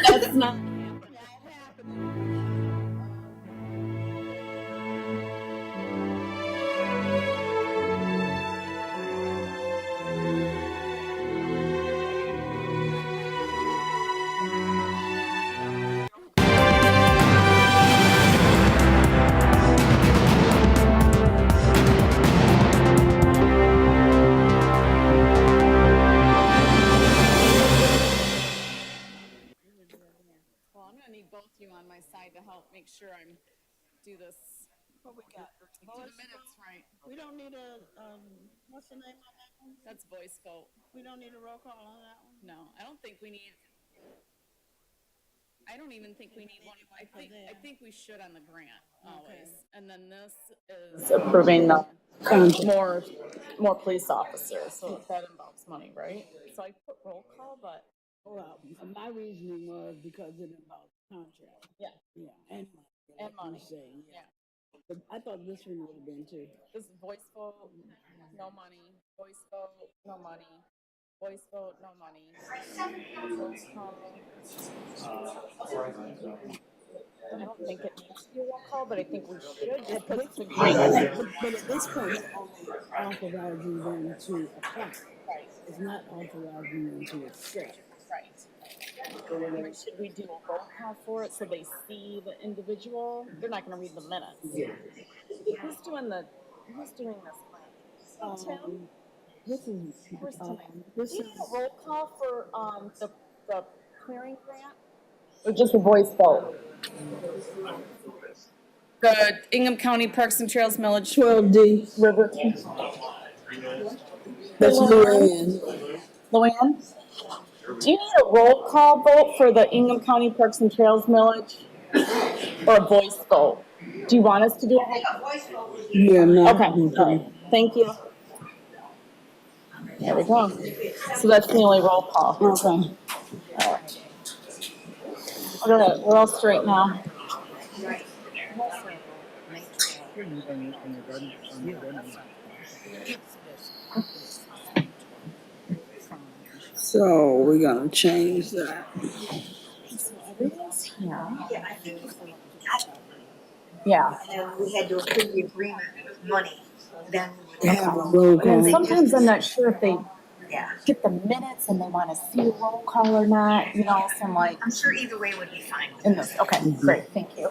That's not. Well, I'm gonna need both of you on my side to help make sure I'm do this. What we got? Do the minutes right. We don't need a, what's the name on that one? That's voice vote. We don't need a roll call on that one? No, I don't think we need. I don't even think we need one. I think we should on the grant always. And then this is approving the more police officers. So that involves money, right? So I put roll call, but Well, my reasoning was because it involves contract. yeah, Yeah, and money. and like you money. say, Yeah. But I thought this one would have been too. This is voice vote, no money. Voice vote, no money. Voice vote, no money. Roll call. I don't think it needs to be a roll call, but I think we should just put it But at this point, it's only authorizing them to apply. right. It's not authorizing them to accept. Right. Should we do a roll call for it so they see the individual? They're not going to read the minutes. Yeah. Who's doing this? Tim? This is, Where's Tim? this Do you is, need a roll call for the clearing grant? Or just a voice vote? The Ingham County Parks and Trails Millage 12D. River. That's Luann. Luann? Do you need a roll call vote for the Ingham County Parks and Trails Millage? Or a voice vote? Do you want us to do a roll call? Yeah, no. Okay, all right. Thank you. There we go. So that's the only roll call. Okay. All right. All right, we're all straight now. So we're gonna change that. Everyone's here. Yeah, I think Yeah. and we had to approve the agreement with money, then we We would have a roll And call. sometimes I'm not sure if they yeah. get the minutes and they want to see a roll call or not, you know, so I'm like, I'm sure either way would be fine. in this, okay, great, thank you.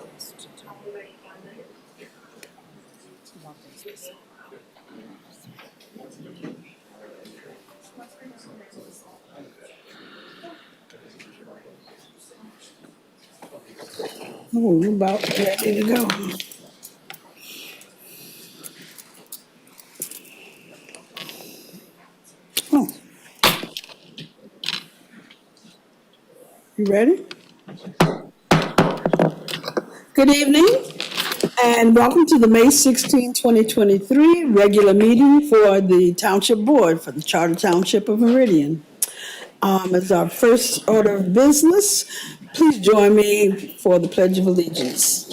Oh, we're about ready to go. Oh. You ready? Good evening, and welcome to the May 16, 2023 regular meeting for the Township Board for the Charter Township of Meridian. As our first order of business, please join me for the Pledge of Allegiance.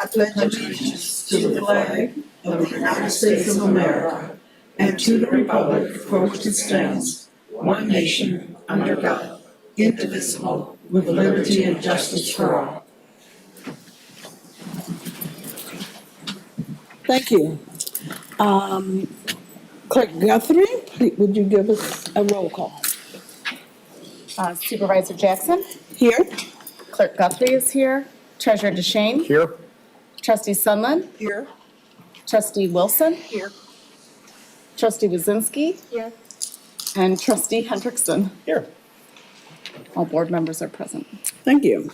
I pledge allegiance to the flag of the United States of America and to the republic for which it stands, one nation, under God, indivisible, with liberty and justice for all. Thank you. Clerk Guthrie, would you give us a roll call? Supervisor Jackson, Here. Clerk Guthrie is here, Treasurer DeShane, Here. Trustee Sunland, Here. Trustee Wilson, Here. Trustee Wazinski, Here. and Trustee Hendrickson. Here. All board members are present. Thank you.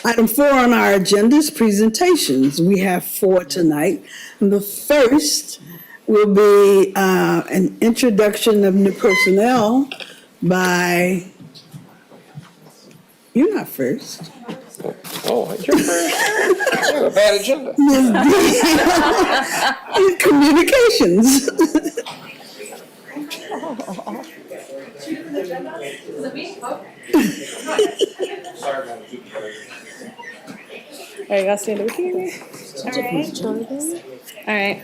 Item 4 on our agenda is presentations. We have 4 tonight. And the first will be an introduction of new personnel by, you're not first. Oh, it's your first. I have a bad agenda. Communications. Are you guys stand with me? All right. All right.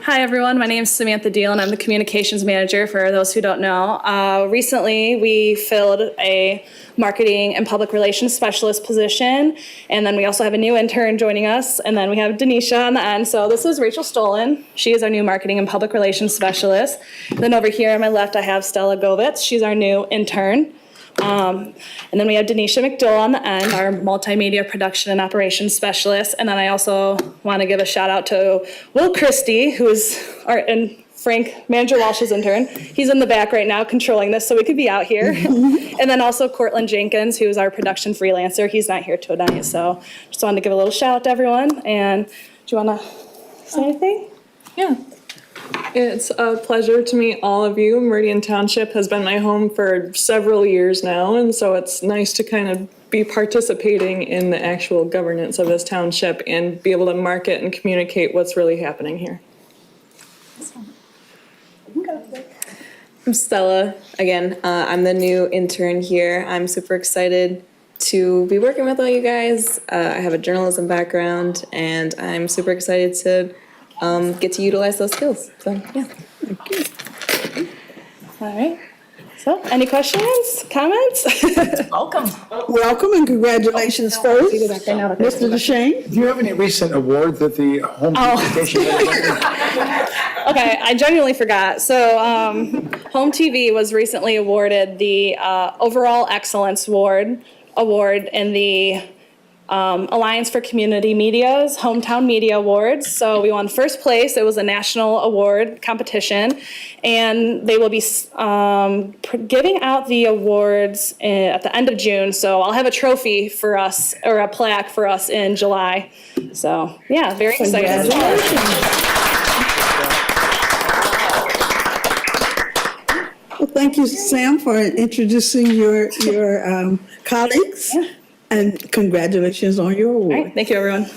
Hi, everyone. My name is Samantha Deal, and I'm the communications manager for those who don't know. Recently, we filled a marketing and public relations specialist position, and then we also have a new intern joining us, and then we have Denisha on the end. So this is Rachel Stolen. She is our new marketing and public relations specialist. Then over here on my left, I have Stella Govitz. She's our new intern. And then we have Denisha McDowell on the end, our multimedia production and operations specialist. And then I also want to give a shout out to Will Christie, who is and Frank, Manager Walsh's intern. He's in the back right now controlling this so we could be out here. And then also Cortland Jenkins, who is our production freelancer. He's not here tonight, so just wanted to give a little shout out to everyone. And do you want to say anything? Yeah. It's a pleasure to meet all of you. Meridian Township has been my home for several years now, and so it's nice to kind of be participating in the actual governance of this township and be able to market and communicate what's really happening here. I'm Stella. Again, I'm the new intern here. I'm super excited to be working with all you guys. I have a journalism background, and I'm super excited to get to utilize those skills. So, yeah. All right. So, any questions, comments? Welcome. Welcome and congratulations first, Mr. DeShane. Do you have any recent awards that the home station? Okay, I genuinely forgot. So, Home TV was recently awarded the Overall Excellence Award in the Alliance for Community Media's Hometown Media Awards. So we won first place. It was a national award competition, and they will be giving out the awards at the end of June. So I'll have a trophy for us, or a plaque for us in July. So yeah, very excited. Well, thank you, Sam, for introducing your colleagues. Yeah. And congratulations on your award. All right, thank you, everyone.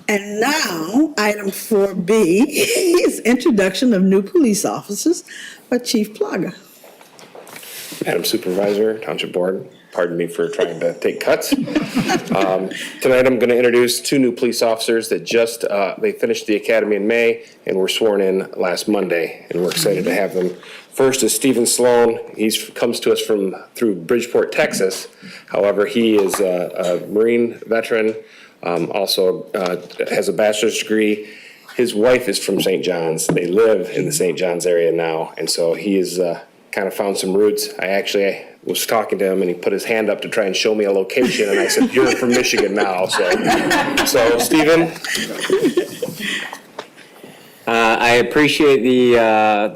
And now, item 4B is introduction of new police officers by Chief Plaga. Madam Supervisor, Township Board, pardon me for trying to take cuts. Tonight I'm going to introduce two new police officers that just, they finished the academy in May and were sworn in last Monday, and we're excited to have them. First is Stephen Sloan. He comes to us through Bridgeport, Texas. However, he is a Marine veteran, also has a bachelor's degree. His wife is from St. John's. They live in the St. John's area now, and so he has kind of found some roots. I was talking to him, and he put his hand up to try and show me a location, and I said, "You're from Michigan now." So Stephen. I appreciate the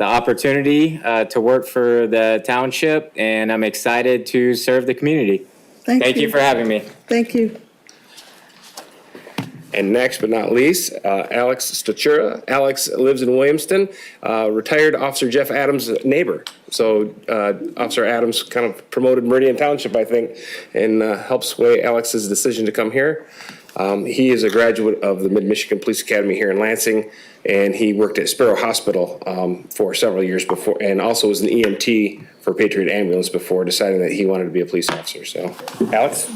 opportunity to work for the township, and I'm excited to serve the community. Thank you for having me. Thank you. And next but not least, Alex Stachura. Alex lives in Williamston, retired Officer Jeff Adams' neighbor. So Officer Adams kind of promoted Meridian Township, I think, and helped sway Alex's decision to come here. He is a graduate of the Mid-Michigan Police Academy here in Lansing, and he worked at Sparrow Hospital for several years before, and also was an EMT for Patriot Ambulance before deciding that he wanted to be a police officer. So, Alex?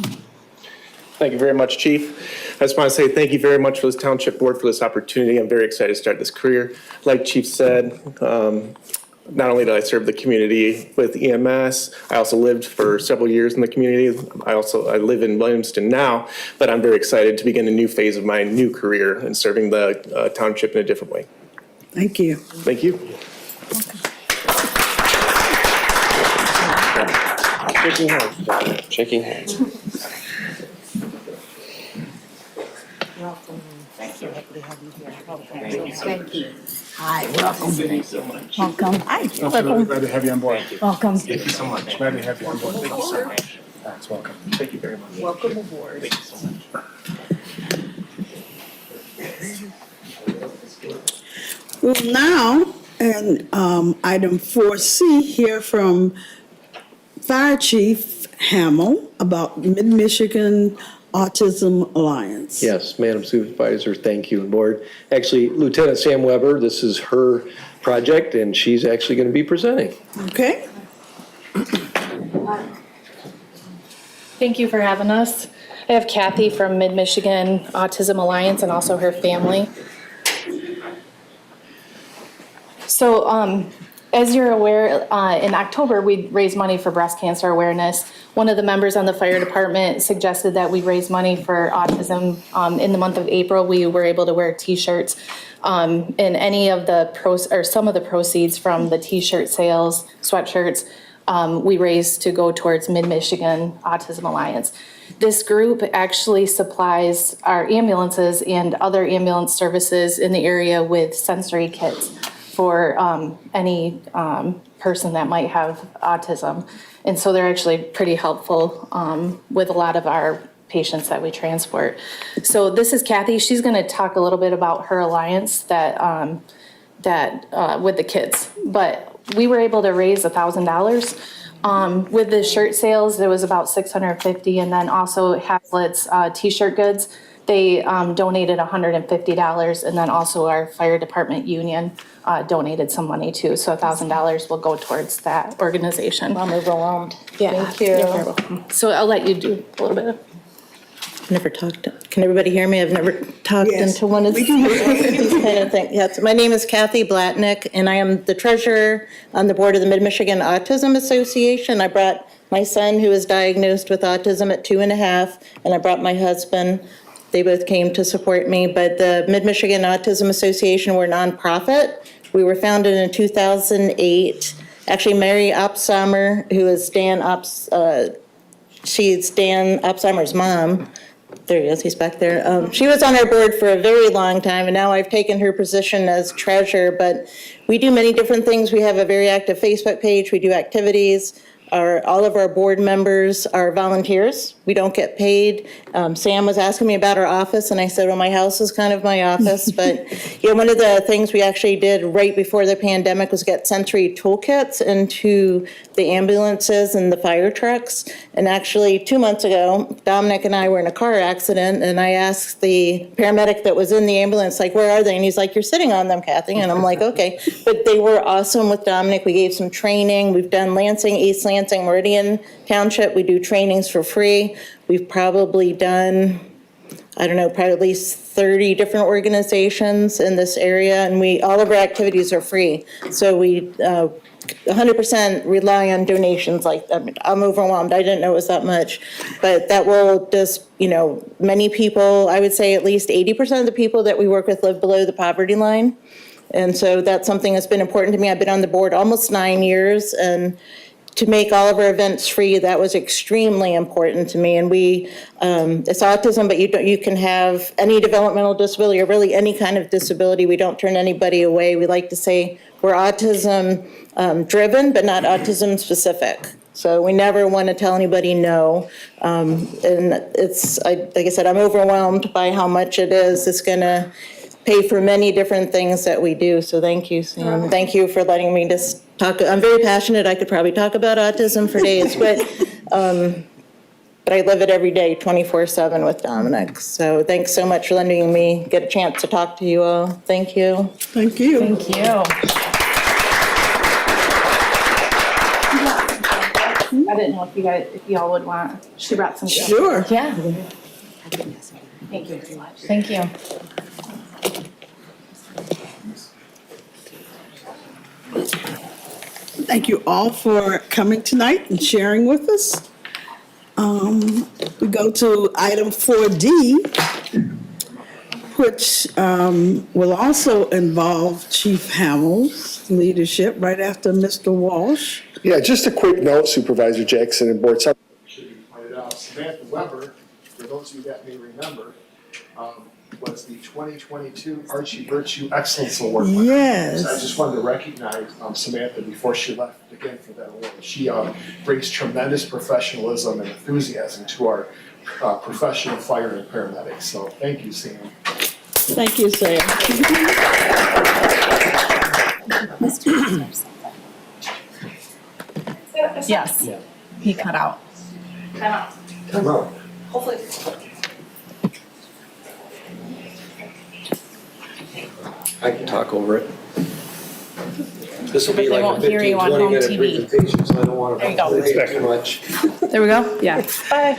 Thank you very much, Chief. I just want to say thank you very much for this Township Board for this opportunity. I'm very excited to start this career. Like Chief said, not only did I serve the community with EMS, I also lived for several years in the community. I live in Williamston now, but I'm very excited to begin a new phase of my new career and serving the township in a different way. Thank you. Thank you. Shaking hands, John. Shaking hands. Thank you. Hi, welcome. Thanks so much. Welcome. Hi. Welcome. Glad to have you on board. Welcome. Thank you so much. Glad to have you on board. Thank you so much. That's welcome. Thank you very much. Welcome aboard. Thank you so much. Well, now, and item 4C, hear from Fire Chief Hamill about Mid-Michigan Autism Alliance. Yes, Madam Supervisor, thank you, and Board. Actually, Lieutenant Sam Weber, this is her project, and she's actually going to be presenting. Okay? Thank you for having us. I have Kathy from Mid-Michigan Autism Alliance and also her family. So as you're aware, in October, we raised money for breast cancer awareness. One of the members on the fire department suggested that we raise money for autism. In the month of April, we were able to wear T-shirts. And any of the some of the proceeds from the T-shirt sales, sweatshirts, we raised to go towards Mid-Michigan Autism Alliance. This group actually supplies our ambulances and other ambulance services in the area with sensory kits for any person that might have autism. And so they're actually pretty helpful with a lot of our patients that we transport. So this is Kathy. She's going to talk a little bit about her alliance that with the kids. But we were able to raise $1,000. With the shirt sales, it was about $650, and then also Hazlitt's T-shirt goods, they donated $150, and then also our fire department union donated some money too. So $1,000 will go towards that organization. I'm overwhelmed. Yeah. Thank you. You're very welcome. So I'll let you do a little bit of. Never talked. Can everybody hear me? I've never talked Yes, into one of we can hear these kind of things. Yes, my name is Kathy Blatnick, and I am the treasurer on the board of the Mid-Michigan Autism Association. I brought my son, who was diagnosed with autism at 2.5, and I brought my husband. They both came to support me, but the Mid-Michigan Autism Association, we're a nonprofit. We were founded in 2008. Actually, Mary Opsheimer, who is she's Dan Opsheimer's mom. There he is, he's back there. She was on our board for a very long time, and now I've taken her position as treasurer, but we do many different things. We have a very active Facebook page. We do activities. All of our board members are volunteers. We don't get paid. Sam was asking me about our office, and I said, well, my house is kind of my office. But one of the things we actually did right before the pandemic was get sensory toolkits into the ambulances and the fire trucks. And actually, 2 months ago, Dominic and I were in a car accident, and I asked the paramedic that was in the ambulance, like, where are they? And he's like, you're sitting on them, Kathy. And I'm like, okay. But they were awesome with Dominic. We gave some training. We've done Lansing, East Lansing, Meridian Township. We do trainings for free. We've probably done, I don't know, probably at least 30 different organizations in this area, and all of our activities are free. So we 100% rely on donations. Like, I'm overwhelmed. I didn't know it was that much, but that will just, many people, I would say at least 80% of the people that we work with live below the poverty line. And so that's something that's been important to me. I've been on the board almost 9 years, and to make all of our events free, that was extremely important to me. And it's autism, but you can have any developmental disability or really any kind of disability. We don't turn anybody away. We like to say we're autism driven, but not autism specific. So we never want to tell anybody no. And like I said, I'm overwhelmed by how much it is. It's going to pay for many different things that we do. So thank you, Sam. Thank you for letting me just talk. I'm very passionate. I could probably talk about autism for days, but I live it every day, 24/7 with Dominic. So thanks so much for letting me get a chance to talk to you all. Thank you. Thank you. Thank you. I didn't know if y'all would want. She brought some. Sure. Yeah. Thank you very much. Thank you. Thank you all for coming tonight and sharing with us. We go to item 4D, which will also involve Chief Hamill's leadership right after Mr. Walsh. Yeah, just a quick note, Supervisor Jackson and Board. Should be pointed out, Samantha Weber, for those of you that may remember, was the 2022 Archie Virtue Excellence Award winner. Yes. So I just wanted to recognize Samantha before she left again for that award. She brings tremendous professionalism and enthusiasm to our professional fire and paramedics. So thank you, Sam. Thank you, Sam. Yes. He cut out. Come on. Hopefully. I can talk over it. This will be They like a won't hear 15, you on 20 home minute TV. presentation, so I don't want There you to go. delay it too much. There we go. Yeah. Bye.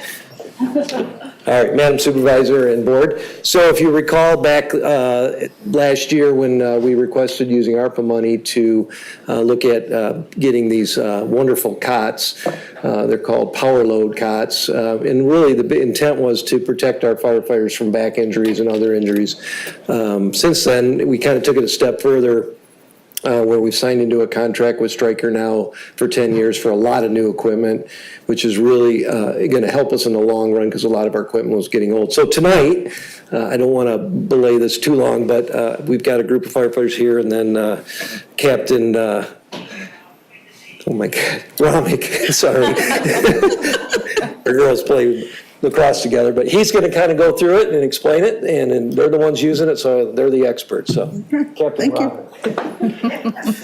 All right, Madam Supervisor and Board. So if you recall back last year when we requested using ARPA money to look at getting these wonderful cots, they're called power load cots, and really the intent was to protect our firefighters from back injuries and other injuries. Since then, we kind of took it a step further where we've signed into a contract with Stryker now for 10 years for a lot of new equipment, which is really going to help us in the long run because a lot of our equipment was getting old. So tonight, I don't want to belay this too long, but we've got a group of firefighters here, and then Captain, oh my God, Romick, sorry. Our girls play lacrosse together, but he's going to kind of go through it and explain it, and they're the ones using it, so they're the experts, so. Captain Thank you. Romick.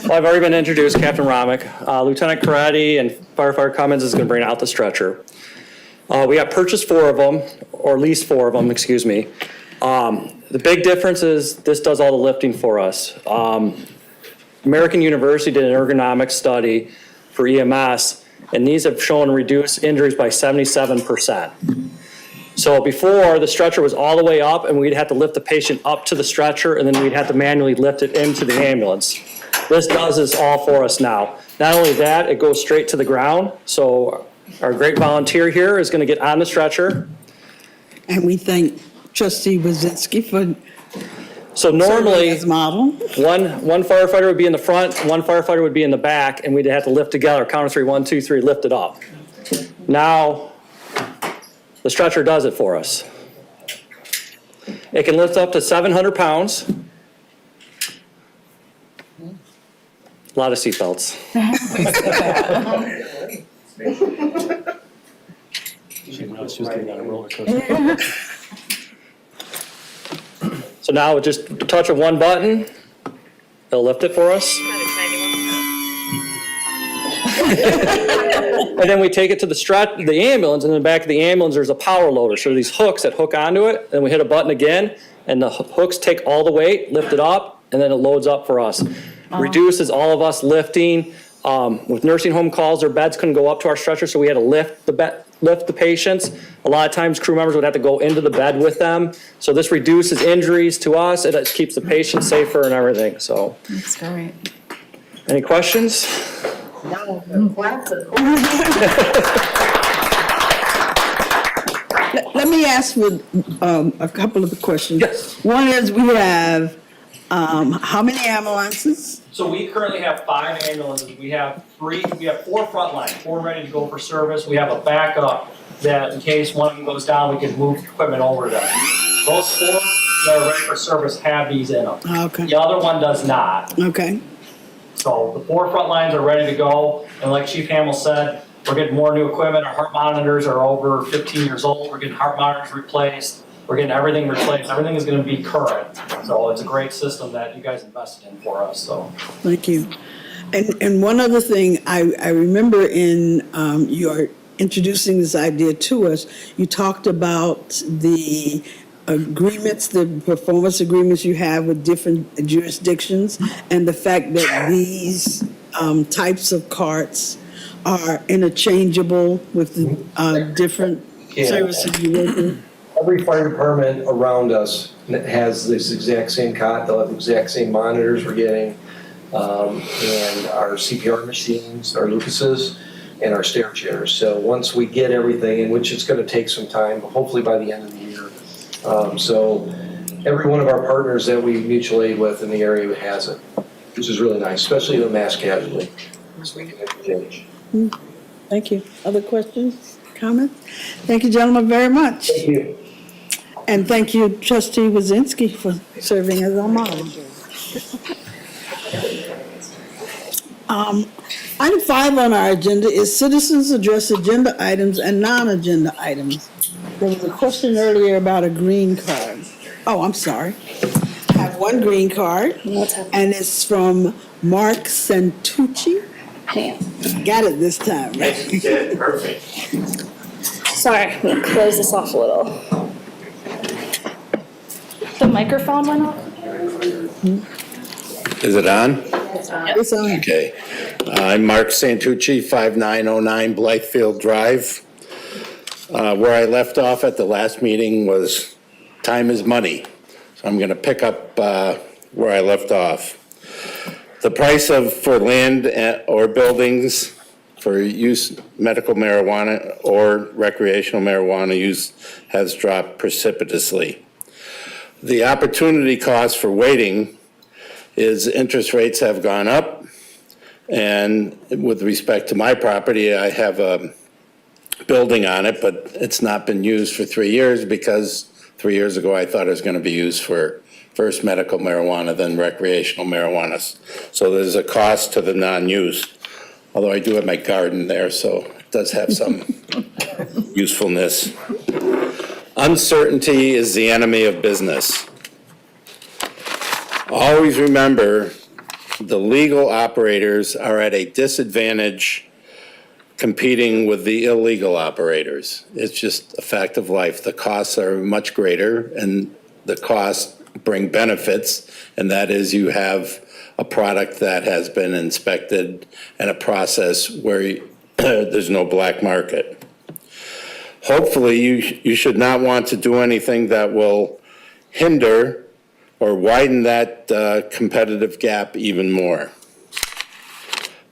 Well, I've already been introduced, Captain Romick. Lieutenant Karate and Firefighter Cummins is going to bring out the stretcher. We have purchased 4 of them, or leased 4 of them, excuse me. The big difference is this does all the lifting for us. American University did an ergonomic study for EMS, and these have shown reduced injuries by 77%. So before, the stretcher was all the way up, and we'd have to lift the patient up to the stretcher, and then we'd have to manually lift it into the ambulance. This does this all for us now. Not only that, it goes straight to the ground. So our great volunteer here is going to get on the stretcher. And we thank Trustee Wazinski for So serving normally, as model. one firefighter would be in the front, one firefighter would be in the back, and we'd have to lift together, count of 3, 1, 2, 3, lift it up. Now, the stretcher does it for us. It can lift up to 700 pounds. A lot of seatbelts. So now with just a touch of one button, it'll lift it for us. And then we take it to the ambulance, and in the back of the ambulance, there's a power loader. So these hooks that hook onto it, then we hit a button again, and the hooks take all the weight, lift it up, and then it loads up for us. Reduces all of us lifting. With nursing home calls, their beds couldn't go up to our stretcher, so we had to lift the patients. A lot of times crew members would have to go into the bed with them. So this reduces injuries to us. It keeps the patient safer and everything, so. That's great. Any questions? No, Let me ask with a couple of the questions. Yes. One is we have how many ambulances? So we currently have 5 ambulances. We have 4 frontline, 4 ready to go for service. We have a backup that in case one of them goes down, we can move equipment over to them. Those 4 that are ready for service have these in them. Okay. The other one does not. Okay. So the 4 front lines are ready to go. And like Chief Hamill said, we're getting more new equipment. Our heart monitors are over 15 years old. We're getting heart monitors replaced. We're getting everything replaced. Everything is going to be current. So it's a great system that you guys invested in for us. So Thank you. And one other thing, I remember in your introducing this idea to us, you talked about the agreements, the performance agreements you have with different jurisdictions, and the fact that these types of carts are interchangeable with the different services you work with. Every fire department around us has this exact same cot, they'll have the exact same monitors we're getting, and our CPR machines, our Lucases, and our stair chairs. So once we get everything, in which it's gonna take some time, hopefully by the end of the year. So every one of our partners that we mutual aid with in the area has it, which is really nice, especially the mass casualty. So we can interchange. Thank you. Other questions, comments? Thank you, gentlemen, very much. Thank you. And thank you, Trustee Wazinski, for serving as our model. Item 5 on our agenda is citizens address agenda items and non-agenda items. There was a question earlier about a green card. Oh, I'm sorry. I have one green card, and it's from Mark Santucci. Got it this time, right? Perfect. Sorry, I'm gonna close this off a little. The microphone went off? Is it on? It's on. Okay. I'm Mark Santucci, 5909 Blythefield Drive. Where I left off at the last meeting was time is money. So I'm going to pick up where I left off. The price for land or buildings for use medical marijuana or recreational marijuana use has dropped precipitously. The opportunity cost for waiting is interest rates have gone up. And with respect to my property, I have a building on it, but it's not been used for 3 years because 3 years ago I thought it was going to be used for first medical marijuana, then recreational marijuana. So there's a cost to the non-use, although I do have my garden there, so it does have some usefulness. Uncertainty is the enemy of business. Always remember, the legal operators are at a disadvantage competing with the illegal operators. It's just a fact of life. The costs are much greater, and the costs bring benefits, and that is you have a product that has been inspected and a process where there's no black market. Hopefully, you should not want to do anything that will hinder or widen that competitive gap even more.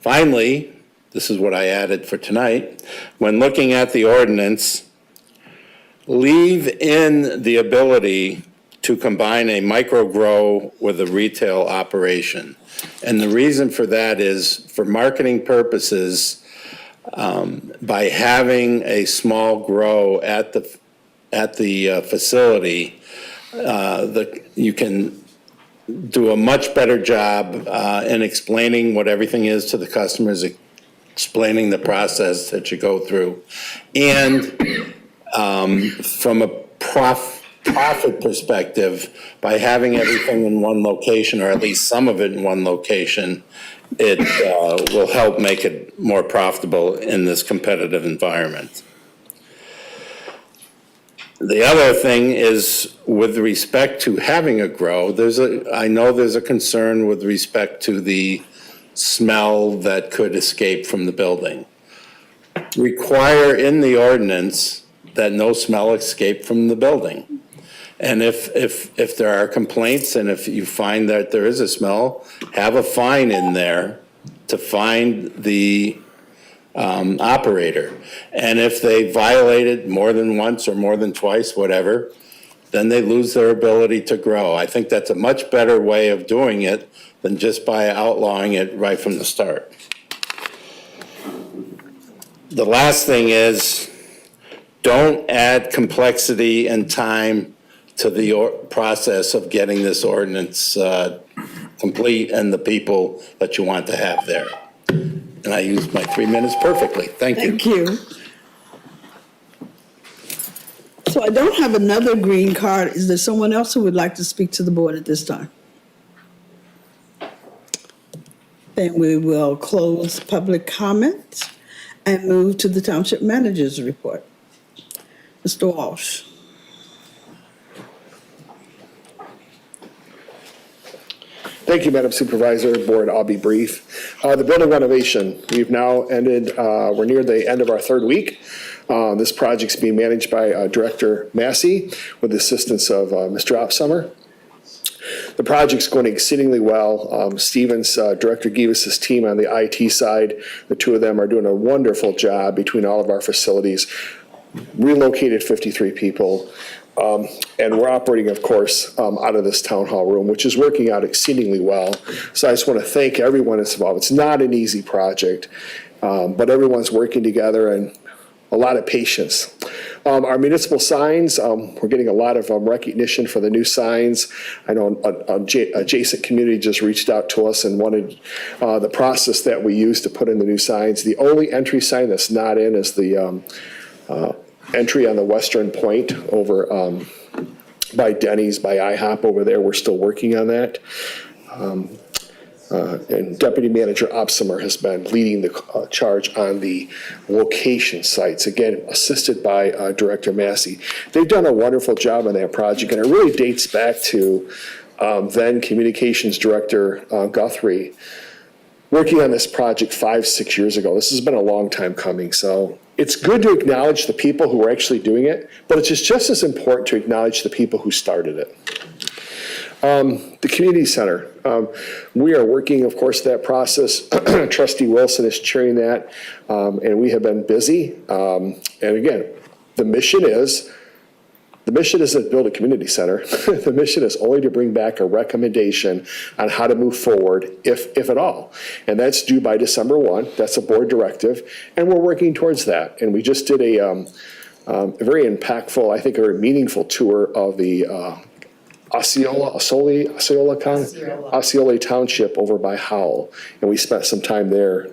Finally, this is what I added for tonight. When looking at the ordinance, leave in the ability to combine a micro grow with a retail operation. And the reason for that is for marketing purposes, by having a small grow at the facility, you can do a much better job in explaining what everything is to the customers, explaining the process that you go through. And from a profit perspective, by having everything in one location, or at least some of it in one location, it will help make it more profitable in this competitive environment. The other thing is, with respect to having a grow, I know there's a concern with respect to the smell that could escape from the building. Require in the ordinance that no smell escape from the building. And if there are complaints, and if you find that there is a smell, have a fine in there to find the operator. And if they violate it more than once or more than twice, whatever, then they lose their ability to grow. I think that's a much better way of doing it than just by outlawing it right from the start. The last thing is, don't add complexity and time to the process of getting this ordinance complete and the people that you want to have there. And I used my 3 minutes perfectly. Thank you. Thank you. So I don't have another green card. Is there someone else who would like to speak to the board at this time? Then we will close public comment and move to the township manager's report. Mr. Walsh. Thank you, Madam Supervisor, Board. I'll be brief. The building renovation, we've now ended, we're near the end of our third week. This project's being managed by Director Massey with the assistance of Mr. Opsummer. The project's going exceedingly well. Stevens, Director Givas' team on the IT side, the two of them are doing a wonderful job between all of our facilities. Relocated 53 people. And we're operating, of course, out of this town hall room, which is working out exceedingly well. So I just want to thank everyone that's involved. It's not an easy project, but everyone's working together and a lot of patience. Our municipal signs, we're getting a lot of recognition for the new signs. I know adjacent community just reached out to us and wanted the process that we use to put in the new signs. The only entry sign that's not in is the entry on the western point over by Denny's, by IHOP over there. We're still working on that. And Deputy Manager Opsummer has been leading the charge on the location sites, again, assisted by Director Massey. They've done a wonderful job on that project, and it really dates back to then Communications Director Guthrie working on this project 5-6 years ago. This has been a long time coming, so it's good to acknowledge the people who are actually doing it, but it's just as important to acknowledge the people who started it. The community center, we are working, of course, that process. Trustee Wilson is chairing that, and we have been busy. And again, the mission isn't to build a community center. The mission is only to bring back a recommendation on how to move forward, if at all. And that's due by December 1. That's a board directive, and we're working towards that. And we just did a very impactful, I think, a very meaningful tour of the Osceola Township over by Howell, and we spent some time there.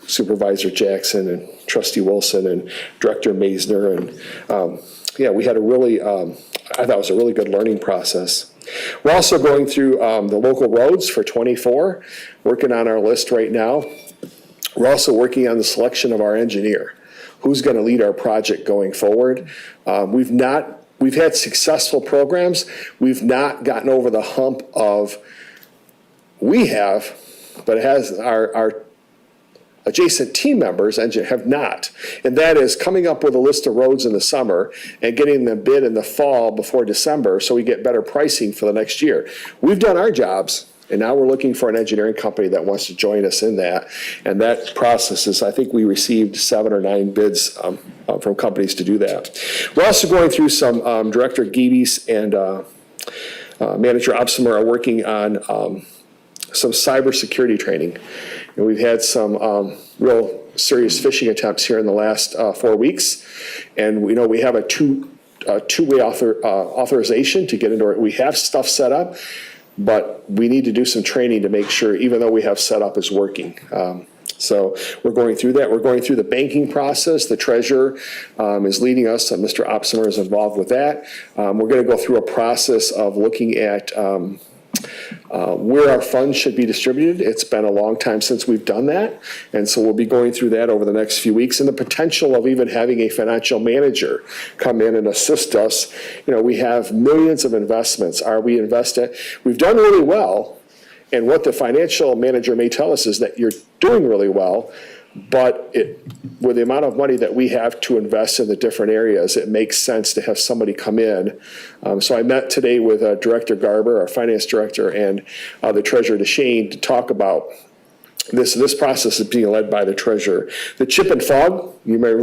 Supervisor Jackson and Trustee Wilson and Director Maisner, and yeah, we had a really, I thought it was a really good learning process. We're also going through the local roads for '24, working on our list right now. We're also working on the selection of our engineer, who's going to lead our project going forward. We've had successful programs. We've not gotten over the hump of, we have, but it has our adjacent team members have not. And that is coming up with a list of roads in the summer and getting them bid in the fall before December so we get better pricing for the next year. We've done our jobs, and now we're looking for an engineering company that wants to join us in that. And that process is, I think we received 7 or 9 bids from companies to do that. We're also going through some, Director Geebies and Manager Opsimer are working on some cybersecurity training. And we've had some real serious phishing attempts here in the last 4 weeks. And we know we have a two-way authorization to get into it. We have stuff set up, but we need to do some training to make sure, even though we have set up, is working. So we're going through that. We're going through the banking process. The treasurer is leading us. Mr. Opsimer is involved with that. We're going to go through a process of looking at where our funds should be distributed. It's been a long time since we've done that, and so we'll be going through that over the next few weeks, and the potential of even having a financial manager come in and assist us. We have millions of investments. Are we invested? We've done really well, and what the financial manager may tell us is that you're doing really well, but with the amount of money that we have to invest in the different areas, it makes sense to have somebody come in. So I met today with Director Garber, our finance director, and the treasurer DeShane to talk about this. This process is being led by the treasurer. The chip and fog, you may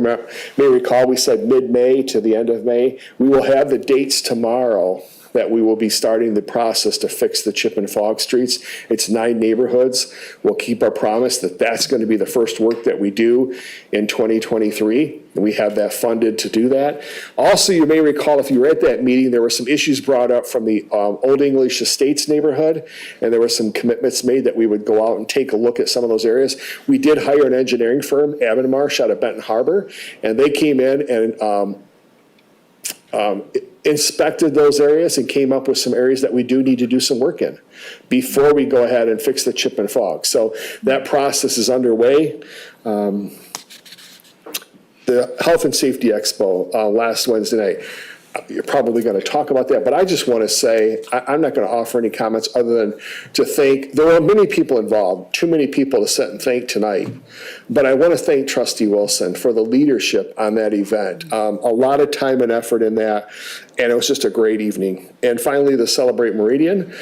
recall, we said mid-May to the end of May. We will have the dates tomorrow that we will be starting the process to fix the chip and fog streets. It's 9 neighborhoods. We'll keep our promise that that's going to be the first work that we do in 2023. And we have that funded to do that. Also, you may recall, if you were at that meeting, there were some issues brought up from the Old English Estates neighborhood, and there were some commitments made that we would go out and take a look at some of those areas. We did hire an engineering firm, Avonmarsh, out of Benton Harbor, and they came in and inspected those areas and came up with some areas that we do need to do some work in before we go ahead and fix the chip and fog. So that process is underway. The Health and Safety Expo last Wednesday night, you're probably going to talk about that, but I just want to say, I'm not going to offer any comments other than to thank, there were many people involved, too many people to sit and thank tonight, but I want to thank Trustee Wilson for the leadership on that event. A lot of time and effort in that, and it was just a great evening. And finally, the Celebrate Meridian,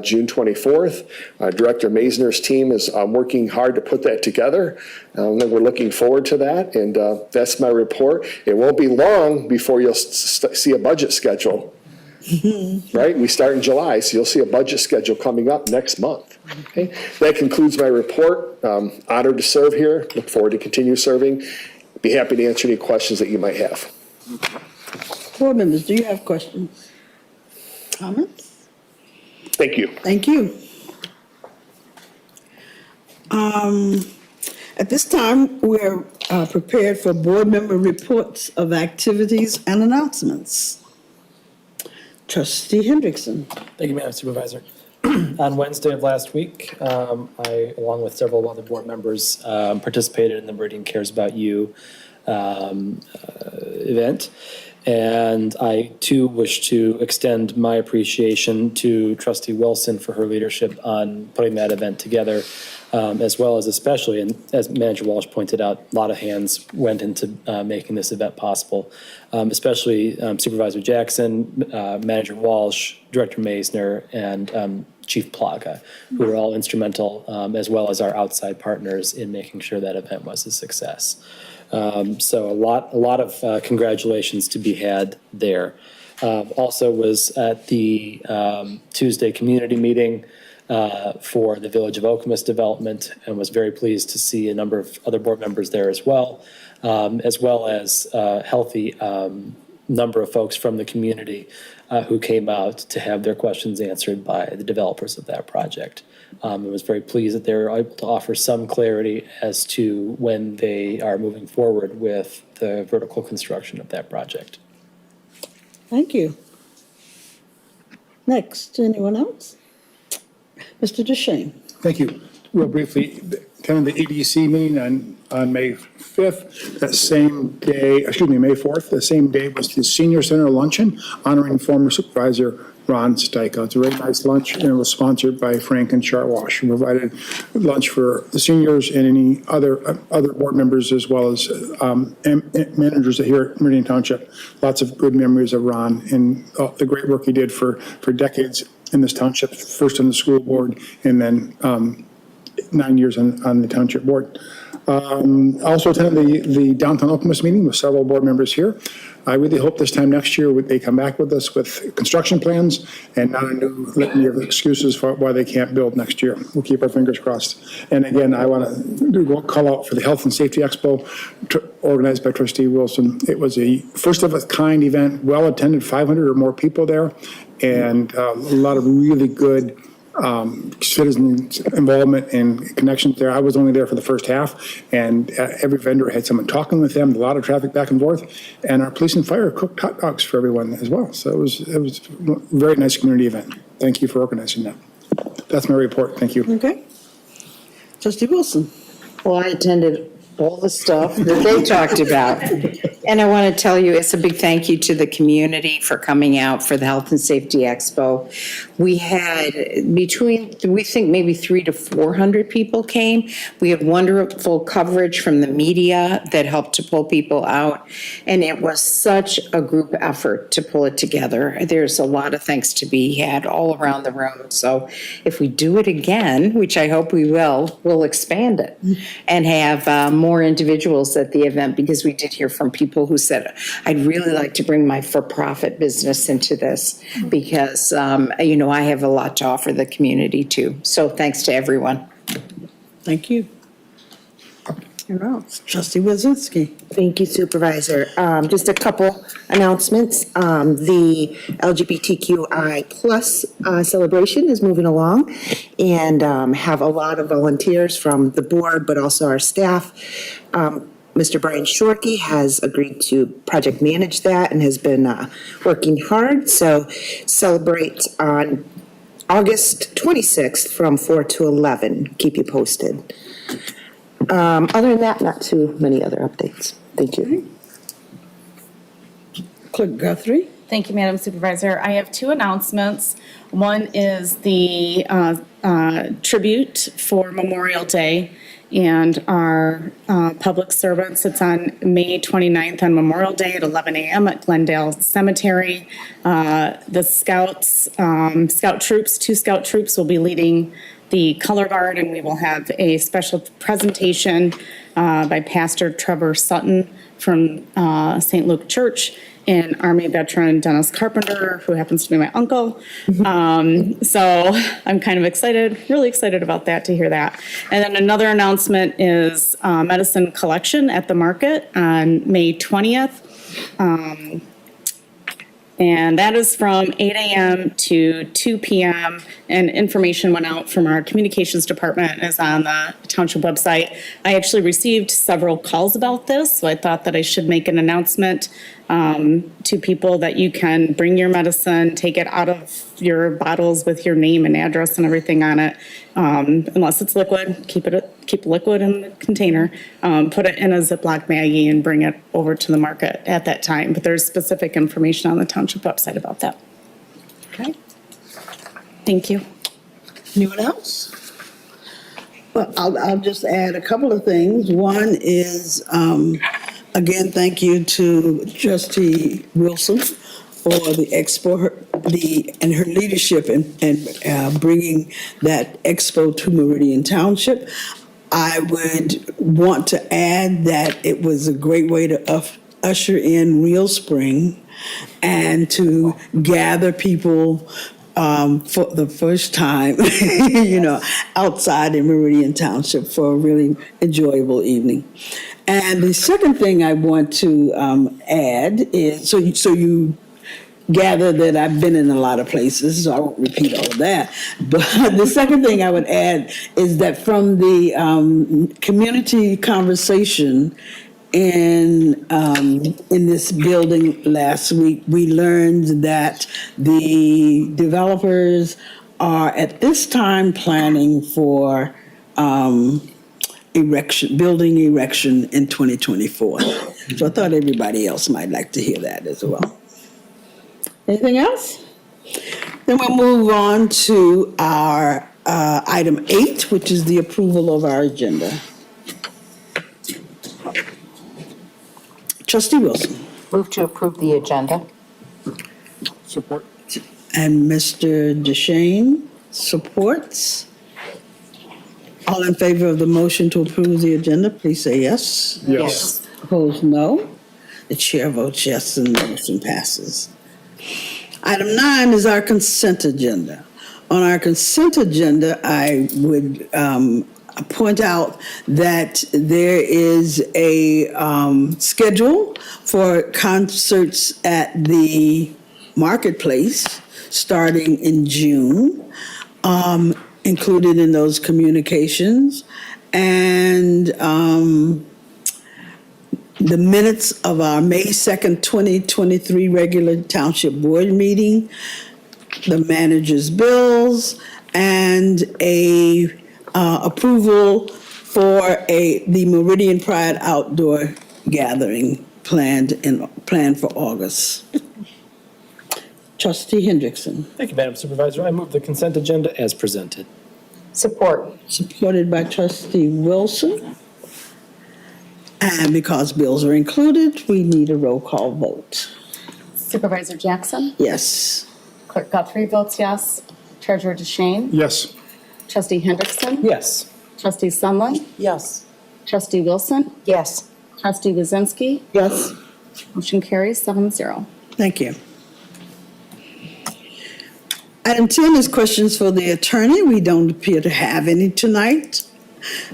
June 24th. Director Maisner's team is working hard to put that together. And we're looking forward to that, and that's my report. It won't be long before you'll see a budget schedule, right? We start in July, so you'll see a budget schedule coming up next month. Okay, that concludes my report. Honored to serve here. Look forward to continue serving. Be happy to answer any questions that you might have. Board members, do you have questions? Comments? Thank you. Thank you. At this time, we're prepared for board member reports of activities and announcements. Trustee Hendrickson. Thank you, Madam Supervisor. On Wednesday of last week, I, along with several other board members, participated in the Meridian Cares About You event. And I too wish to extend my appreciation to Trustee Wilson for her leadership on putting that event together, as well as especially, and as Manager Walsh pointed out, a lot of hands went into making this event possible, especially Supervisor Jackson, Manager Walsh, Director Maisner, and Chief Plaga, who were all instrumental, as well as our outside partners in making sure that event was a success. So a lot of congratulations to be had there. Also was at the Tuesday community meeting for the Village of Okemos development, and was very pleased to see a number of other board members there as well as a healthy number of folks from the community who came out to have their questions answered by the developers of that project. I was very pleased that they were able to offer some clarity as to when they are moving forward with the vertical construction of that project. Thank you. Next, anyone else? Mr. DeShane. Thank you. Real briefly, kind of the EDC meeting on May 5th, that same day, May 4th, the same day was the Senior Center Luncheon honoring former Supervisor Ron Steichel. It's a very nice lunch, and it was sponsored by Frank and Charwash, who provided lunch for the seniors and any other board members, as well as managers here at Meridian Township. Lots of good memories of Ron and the great work he did for decades in this township, first on the school board and then 9 years on the township board. Also attended the downtown Okemos meeting with several board members here. I really hope this time next year they come back with us with construction plans and not a new litany of excuses for why they can't build next year. We'll keep our fingers crossed. And again, I want to do a call out for the Health and Safety Expo organized by Trustee Wilson. It was a first of a kind event, well attended, 500 or more people there, and a lot of really good citizen involvement and connections there. I was only there for the first half, and every vendor had someone talking with them, a lot of traffic back and forth, and our police and fire cooked hot dogs for everyone as well. So it was a very nice community event. Thank you for organizing that. That's my report. Thank you. Okay. Trustee Wilson. Well, I attended all the stuff that they talked about. And I want to tell you, it's a big thank you to the community for coming out for the Health and Safety Expo. We had we think maybe 300 to 400 people came. We had wonderful coverage from the media that helped to pull people out. And it was such a group effort to pull it together. There's a lot of thanks to be had all around the room. So if we do it again, which I hope we will, we'll expand it and have more individuals at the event, because we did hear from people who said, I'd really like to bring my for-profit business into this because, I have a lot to offer the community too. So thanks to everyone. Thank you. Trustee Wazinski. Thank you, Supervisor. Just a couple announcements. The LGBTQI plus celebration is moving along, and have a lot of volunteers from the board, but also our staff. Mr. Brian Shorkey has agreed to project manage that and has been working hard. So celebrate on August 26th from 4 to 11. Keep you posted. Other than that, not too many other updates. Thank you. Clerk Guthrie. Thank you, Madam Supervisor. I have two announcements. One is the tribute for Memorial Day and our public servants. It's on May 29th on Memorial Day at 11 a.m. at Glendale Cemetery. The scouts, two scout troops will be leading the color guard, and we will have a special presentation by Pastor Trevor Sutton from St. Luke Church, and Army veteran Dennis Carpenter, who happens to be my uncle. So I'm kind of excited, really excited about that, to hear that. And then another announcement is medicine collection at the market on May 20th. And that is from 8 a.m. to 2 p.m. And information went out from our communications department, is on the township website. I actually received several calls about this, so I thought that I should make an announcement to people that you can bring your medicine, take it out of your bottles with your name and address and everything on it. Unless it's liquid, keep liquid in the container, put it in a Ziploc baggie and bring it over to the market at that time. But there's specific information on the township website about that. Okay. Thank you. Anyone else? Well, I'll just add a couple of things. One is, again, thank you to Trustee Wilson for the expo, and her leadership in bringing that expo to Meridian Township. I would want to add that it was a great way to usher in Real Spring and to gather people for the first time, outside in Meridian Township for a really enjoyable evening. And the second thing I want to add is, so you gather that I've been in a lot of places, so I won't repeat all of that. But the second thing I would add is that from the community conversation in this building last week, we learned that the developers are at this time planning for building erection in 2024. So I thought everybody else might like to hear that as well. Anything else? Then we'll move on to our item 8, which is the approval of our agenda. Trustee Wilson. Move to approve the agenda. Support. And Mr. DeShane supports. All in favor of the motion to approve the agenda, please say yes. Yes. Opposed, no. The chair votes yes and the motion passes. Item 9 is our consent agenda. On our consent agenda, I would point out that there is a schedule for concerts at the marketplace starting in June, included in those communications. And the minutes of our May 2nd, 2023 regular township board meeting, the manager's bills, and a approval for the Meridian Pride outdoor gathering planned for August. Trustee Hendrickson. Thank you, Madam Supervisor. I move the consent agenda as presented. Support. Supported by Trustee Wilson. And because bills are included, we need a roll call vote. Supervisor Jackson? Yes. Clerk Guthrie votes yes. Treasurer DeShane? Yes. Trustee Hendrickson? Yes. Trustee Sunland? Yes. Trustee Wilson? Yes. Trustee Wazinski? Yes. Motion carries 7-0. Thank you. Item 10 is questions for the attorney. We don't appear to have any tonight.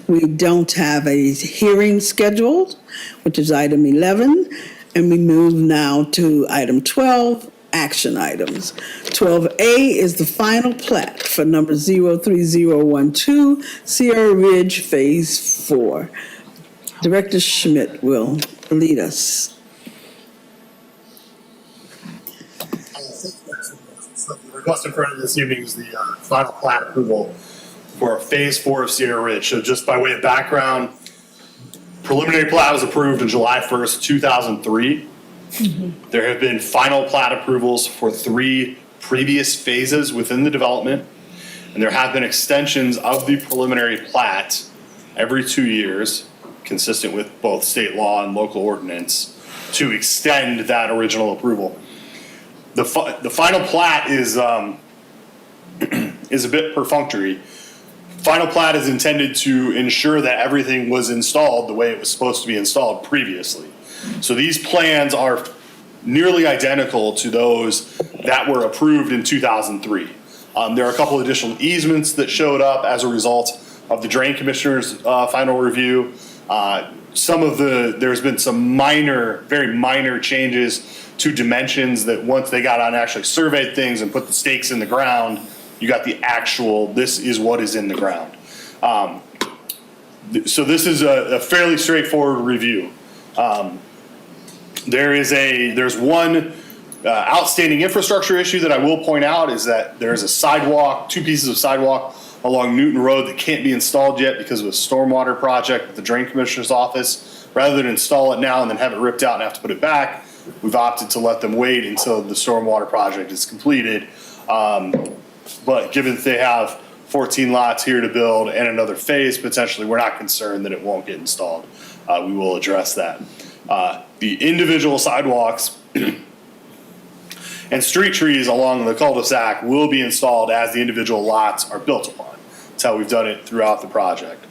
We don't have a hearing scheduled, which is item 11. And we move now to item 12, action items. 12A is the final plat for number 03012, Sierra Ridge Phase 4. Director Schmidt will lead us. The request in front of this evening is the final plat approval for Phase 4 of Sierra Ridge. So just by way of background, preliminary plat was approved on July 1st, 2003. There have been final plat approvals for 3 previous phases within the development, and there have been extensions of the preliminary plat every 2 years, consistent with both state law and local ordinance, to extend that original approval. The final plat is a bit perfunctory. Final plat is intended to ensure that everything was installed the way it was supposed to be installed previously. So these plans are nearly identical to those that were approved in 2003. There are a couple additional easements that showed up as a result of the Drain Commissioner's final review. There's been some very minor changes to dimensions that once they got on and actually surveyed things and put the stakes in the ground, you got the actual, this is what is in the ground. So this is a fairly straightforward review. There's one outstanding infrastructure issue that I will point out is that there's a sidewalk, 2 pieces of sidewalk along Newton Road that can't be installed yet because of a stormwater project with the Drain Commissioner's office. Rather than install it now and then have it ripped out and have to put it back, we've opted to let them wait until the stormwater project is completed. But given that they have 14 lots here to build and another phase potentially, we're not concerned that it won't get installed. We will address that. The individual sidewalks and street trees along the cul-de-sac will be installed as the individual lots are built upon. That's how we've done it throughout the project.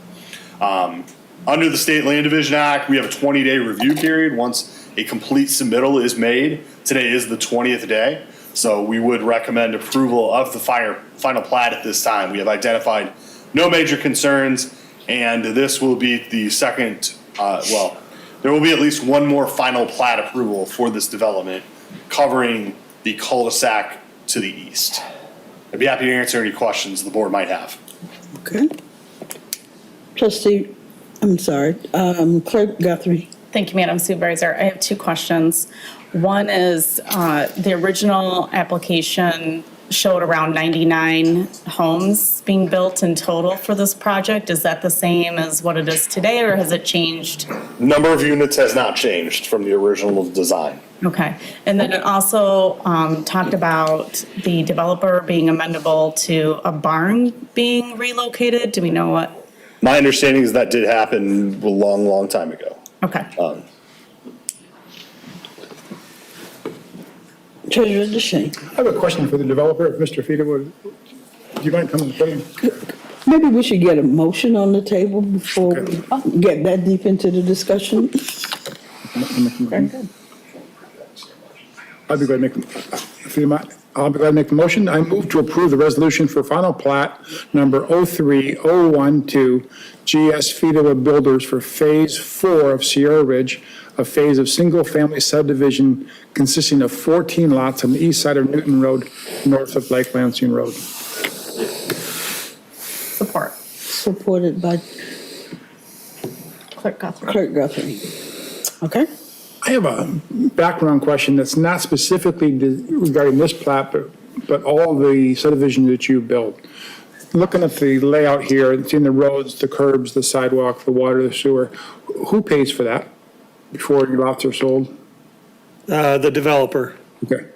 Under the State Land Division Act, we have a 20-day review period once a complete submittal is made. Today is the 20th day, so we would recommend approval of the final plat at this time. We have identified no major concerns, and this will be the second, there will be at least one more final plat approval for this development covering the cul-de-sac to the east. I'd be happy to answer any questions the board might have. Okay. Clerk Guthrie. Thank you, Madam Supervisor. I have 2 questions. One is the original application showed around 99 homes being built in total for this project. Is that the same as what it is today, or has it changed? Number of units has not changed from the original design. Okay. And then it also talked about the developer being amendable to a barn being relocated. Do we know what? My understanding is that did happen a long, long time ago. Okay. Treasurer DeShane. I have a question for the developer, if Mr. Fida would, do you mind coming to the podium? Maybe we should get a motion on the table before we get that deep into the discussion. Very good. I'll be glad to make, if you mind, I'll be glad to make the motion. I move to approve the resolution for final plat number 03012 GS Fida Builders for Phase 4 of Sierra Ridge, a phase of single-family subdivision consisting of 14 lots on the east side of Newton Road, north of Lake Lansing Road. Support. Supported by Clerk Guthrie. Clerk Guthrie. Okay. I have a background question that's not specifically regarding this plat, but all the subdivision that you built. Looking at the layout here, it's in the roads, the curbs, the sidewalk, the water, the sewer. Who pays for that before your lots are sold? The developer. Okay.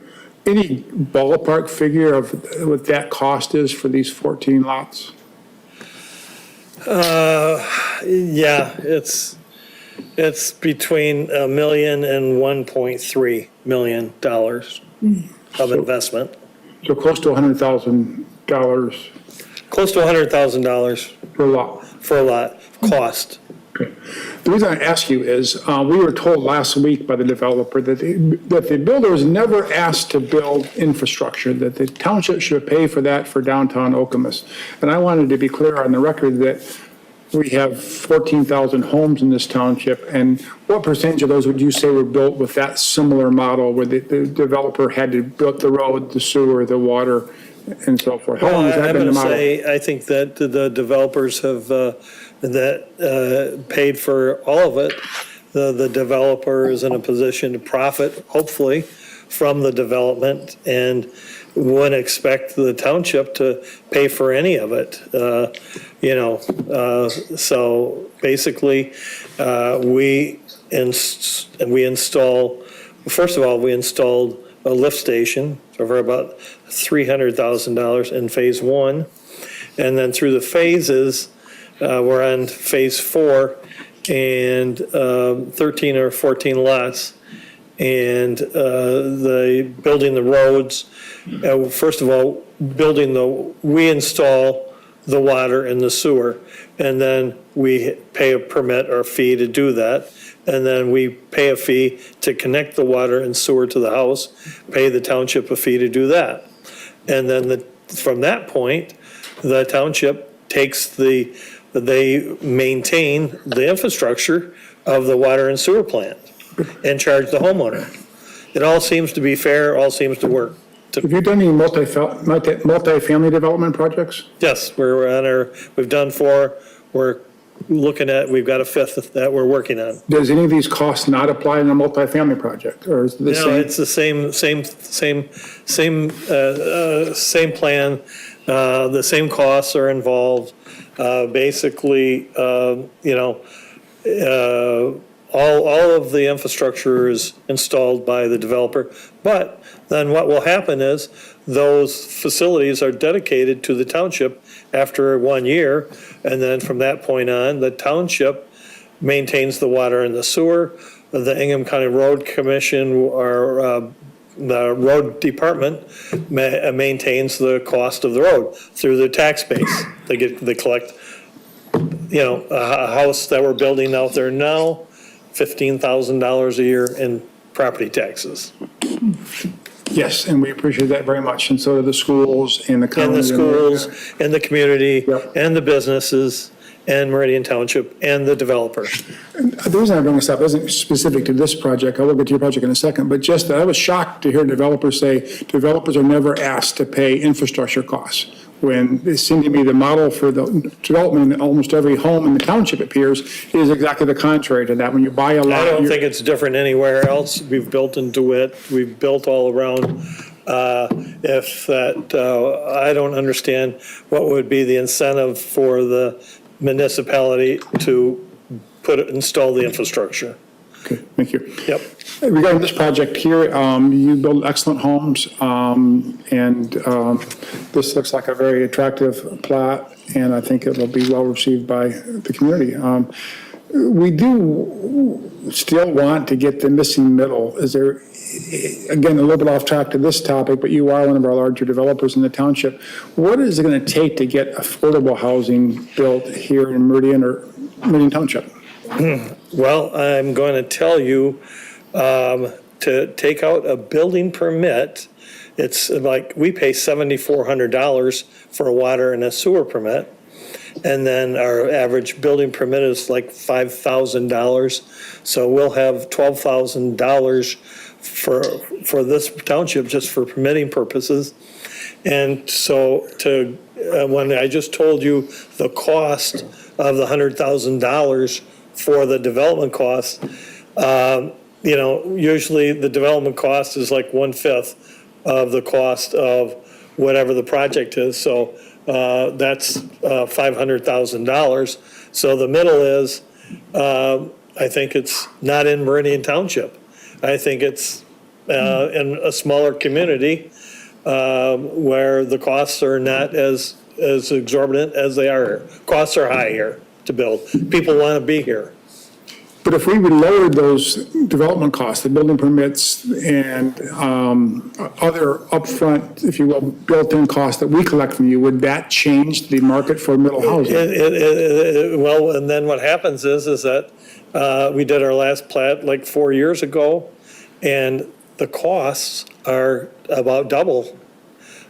Any ballpark figure of what that cost is for these 14 lots? Yeah, it's between $1 million and $1.3 million of investment. So close to $100,000. Close to $100,000. Per lot. For a lot, cost. Okay. The reason I ask you is, we were told last week by the developer that the builder was never asked to build infrastructure, that the township should pay for that for downtown Okemos. And I wanted to be clear on the record that we have 14,000 homes in this township, and what percentage of those would you say were built with that similar model where the developer had to build the road, the sewer, the water, and so forth? How long has that I'm been the going to model? say, I think that the developers have, paid for all of it. The developer is in a position to profit, hopefully, from the development, and wouldn't expect the township to pay for any of it. So basically, we install, first of all, we installed a lift station for about $300,000 in phase 1. And then through the phases, we're on phase 4 and 13 or 14 lots. And building the roads, first of all, we install the water and the sewer, and then we pay a permit or fee to do that. And then we pay a fee to connect the water and sewer to the house, pay the township a fee to do that. And then from that point, the township they maintain the infrastructure of the water and sewer plant and charge the homeowner. It all seems to be fair, all seems to work. Have you done any multifamily development projects? Yes, we've done 4, we're looking at, we've got a fifth that we're working on. Does any of these costs not apply in a multifamily project, or is it the No, same? it's the same plan, the same costs are involved. Basically, all of the infrastructure is installed by the developer. But then what will happen is those facilities are dedicated to the township after 1 year. And then from that point on, the township maintains the water and the sewer. The Ingham County Road Commission or the road department maintains the cost of the road through the tax base. They collect, a house that we're building out there now, $15,000 a year in property taxes. Yes, and we appreciate that very much, and so do the schools and the county. And the schools, and the community, and the businesses, and Meridian Township, and the developer. The reason I bring this up isn't specific to this project, I will get to your project in a second, but just that I was shocked to hear developers say developers are never asked to pay infrastructure costs, when it seemed to be the model for the development in almost every home in the township appears is exactly the contrary to that. When you buy a lot. I don't think it's different anywhere else. We've built in DeWitt, we've built all around. I don't understand what would be the incentive for the municipality to install the infrastructure. Okay, thank you. Yep. Regarding this project here, you build excellent homes, and this looks like a very attractive plot, and I think it will be well received by the community. We do still want to get the missing middle. Is there, again, a little bit off track to this topic, but you are one of our larger developers in the township. What is it going to take to get affordable housing built here in Meridian or Meridian Township? Well, I'm going to tell you, to take out a building permit, it's like, we pay $7,400 for a water and a sewer permit. And then our average building permit is like $5,000. So we'll have $12,000 for this township just for permitting purposes. And so when I just told you the cost of the $100,000 for the development cost, usually the development cost is like 1/5 of the cost of whatever the project is. So that's $500,000. So the middle is, I think it's not in Meridian Township. I think it's in a smaller community where the costs are not as exorbitant as they are here. Costs are high here to build. People want to be here. But if we would lower those development costs, the building permits and other upfront, if you will, built-in costs that we collect from you, would that change the market for middle housing? Well, and then what happens is that we did our last plat like 4 years ago, and the costs are about double.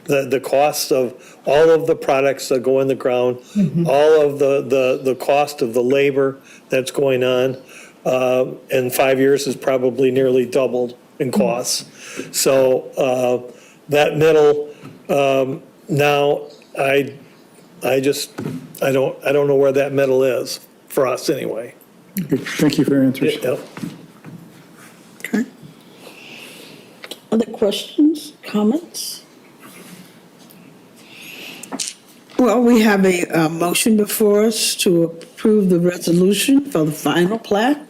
The cost of all of the products that go in the ground, all of the cost of the labor that's going on, in 5 years is probably nearly doubled in costs. So that middle, now I don't know where that middle is for us anyway. Okay, thank you for your answers. Yep. Okay. Other questions, comments? Well, we have a motion before us to approve the resolution for the final plat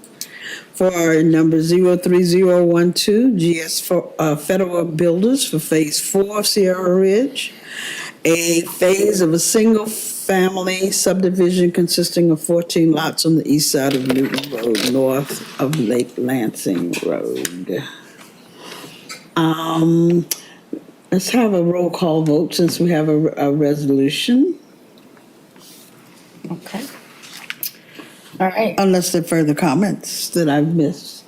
for number 03012 GS Federal Builders for Phase 4 of Sierra Ridge, a phase of a single-family subdivision consisting of 14 lots on the east side of Newton Road, north of Lake Lansing Road. Let's have a roll call vote since we have a resolution. Okay. All right. Unless there are further comments that I've missed.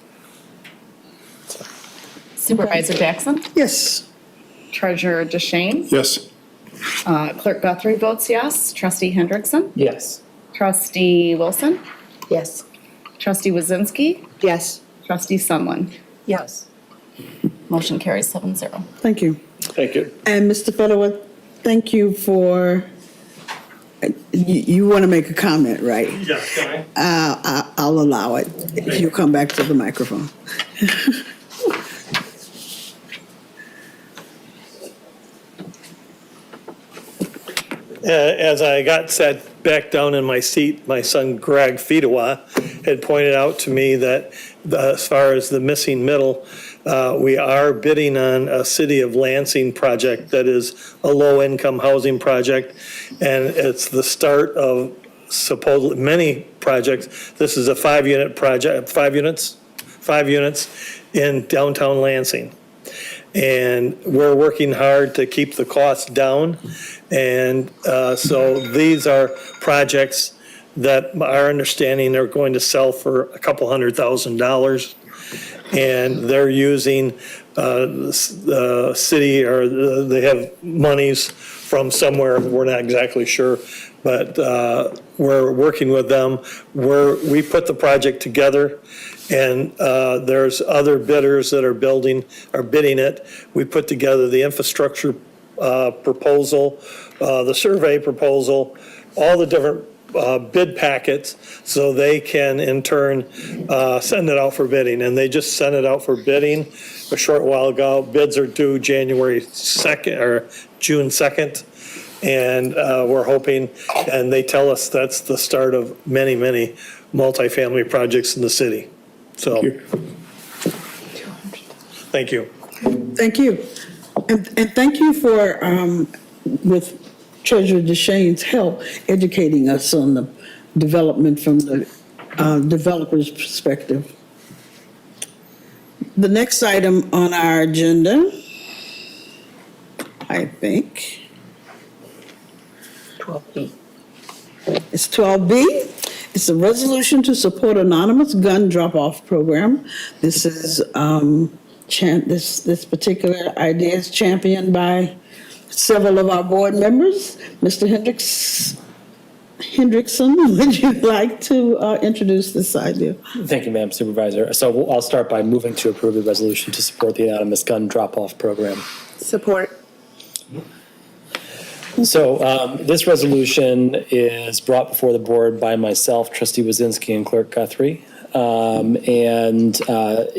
Supervisor Jackson? Yes. Treasurer DeShane? Yes. Clerk Guthrie votes yes. Trustee Hendrickson? Yes. Trustee Wilson? Yes. Trustee Wazinski? Yes. Trustee Sunland? Yes. Motion carries 7-0. Thank you. Thank you. And Mr. Fedorowicz, thank you for You want to make a comment, right? Yes, can I? I'll allow it if you come back to the microphone. As I got sat back down in my seat, my son Greg Fedewa had pointed out to me that as far as the missing middle, we are bidding on a City of Lansing project that is a low-income housing project, and it's the start of supposedly many projects. This is a 5-unit project, 5 units in downtown Lansing. And we're working hard to keep the costs down. And so these are projects that our understanding are going to sell for a couple $100,000. And they're using the city, or they have monies from somewhere, we're not exactly sure, but we're working with them. We put the project together, and there's other bidders that are bidding it. We put together the infrastructure proposal, the survey proposal, all the different bid packets, so they can in turn send it out for bidding. And they just sent it out for bidding a short while ago. Bids are due January 2nd or June 2nd. And we're hoping, and they tell us that's the start of many, many multifamily projects in the city. So, thank you. Thank you. And thank you for, with Treasurer DeShane's help, educating us on the development from the developer's perspective. The next item on our agenda, I think, 12B. It's 12B. It's a resolution to support anonymous gun drop-off program. This is, this particular idea is championed by several of our board members. Mr. Hendrickson, would you like to introduce this idea? Thank you, Madam Supervisor. So I'll start by moving to approve the resolution to support the anonymous gun drop-off program. Support. So this resolution is brought before the board by myself, Trustee Wazinski, and Clerk Guthrie.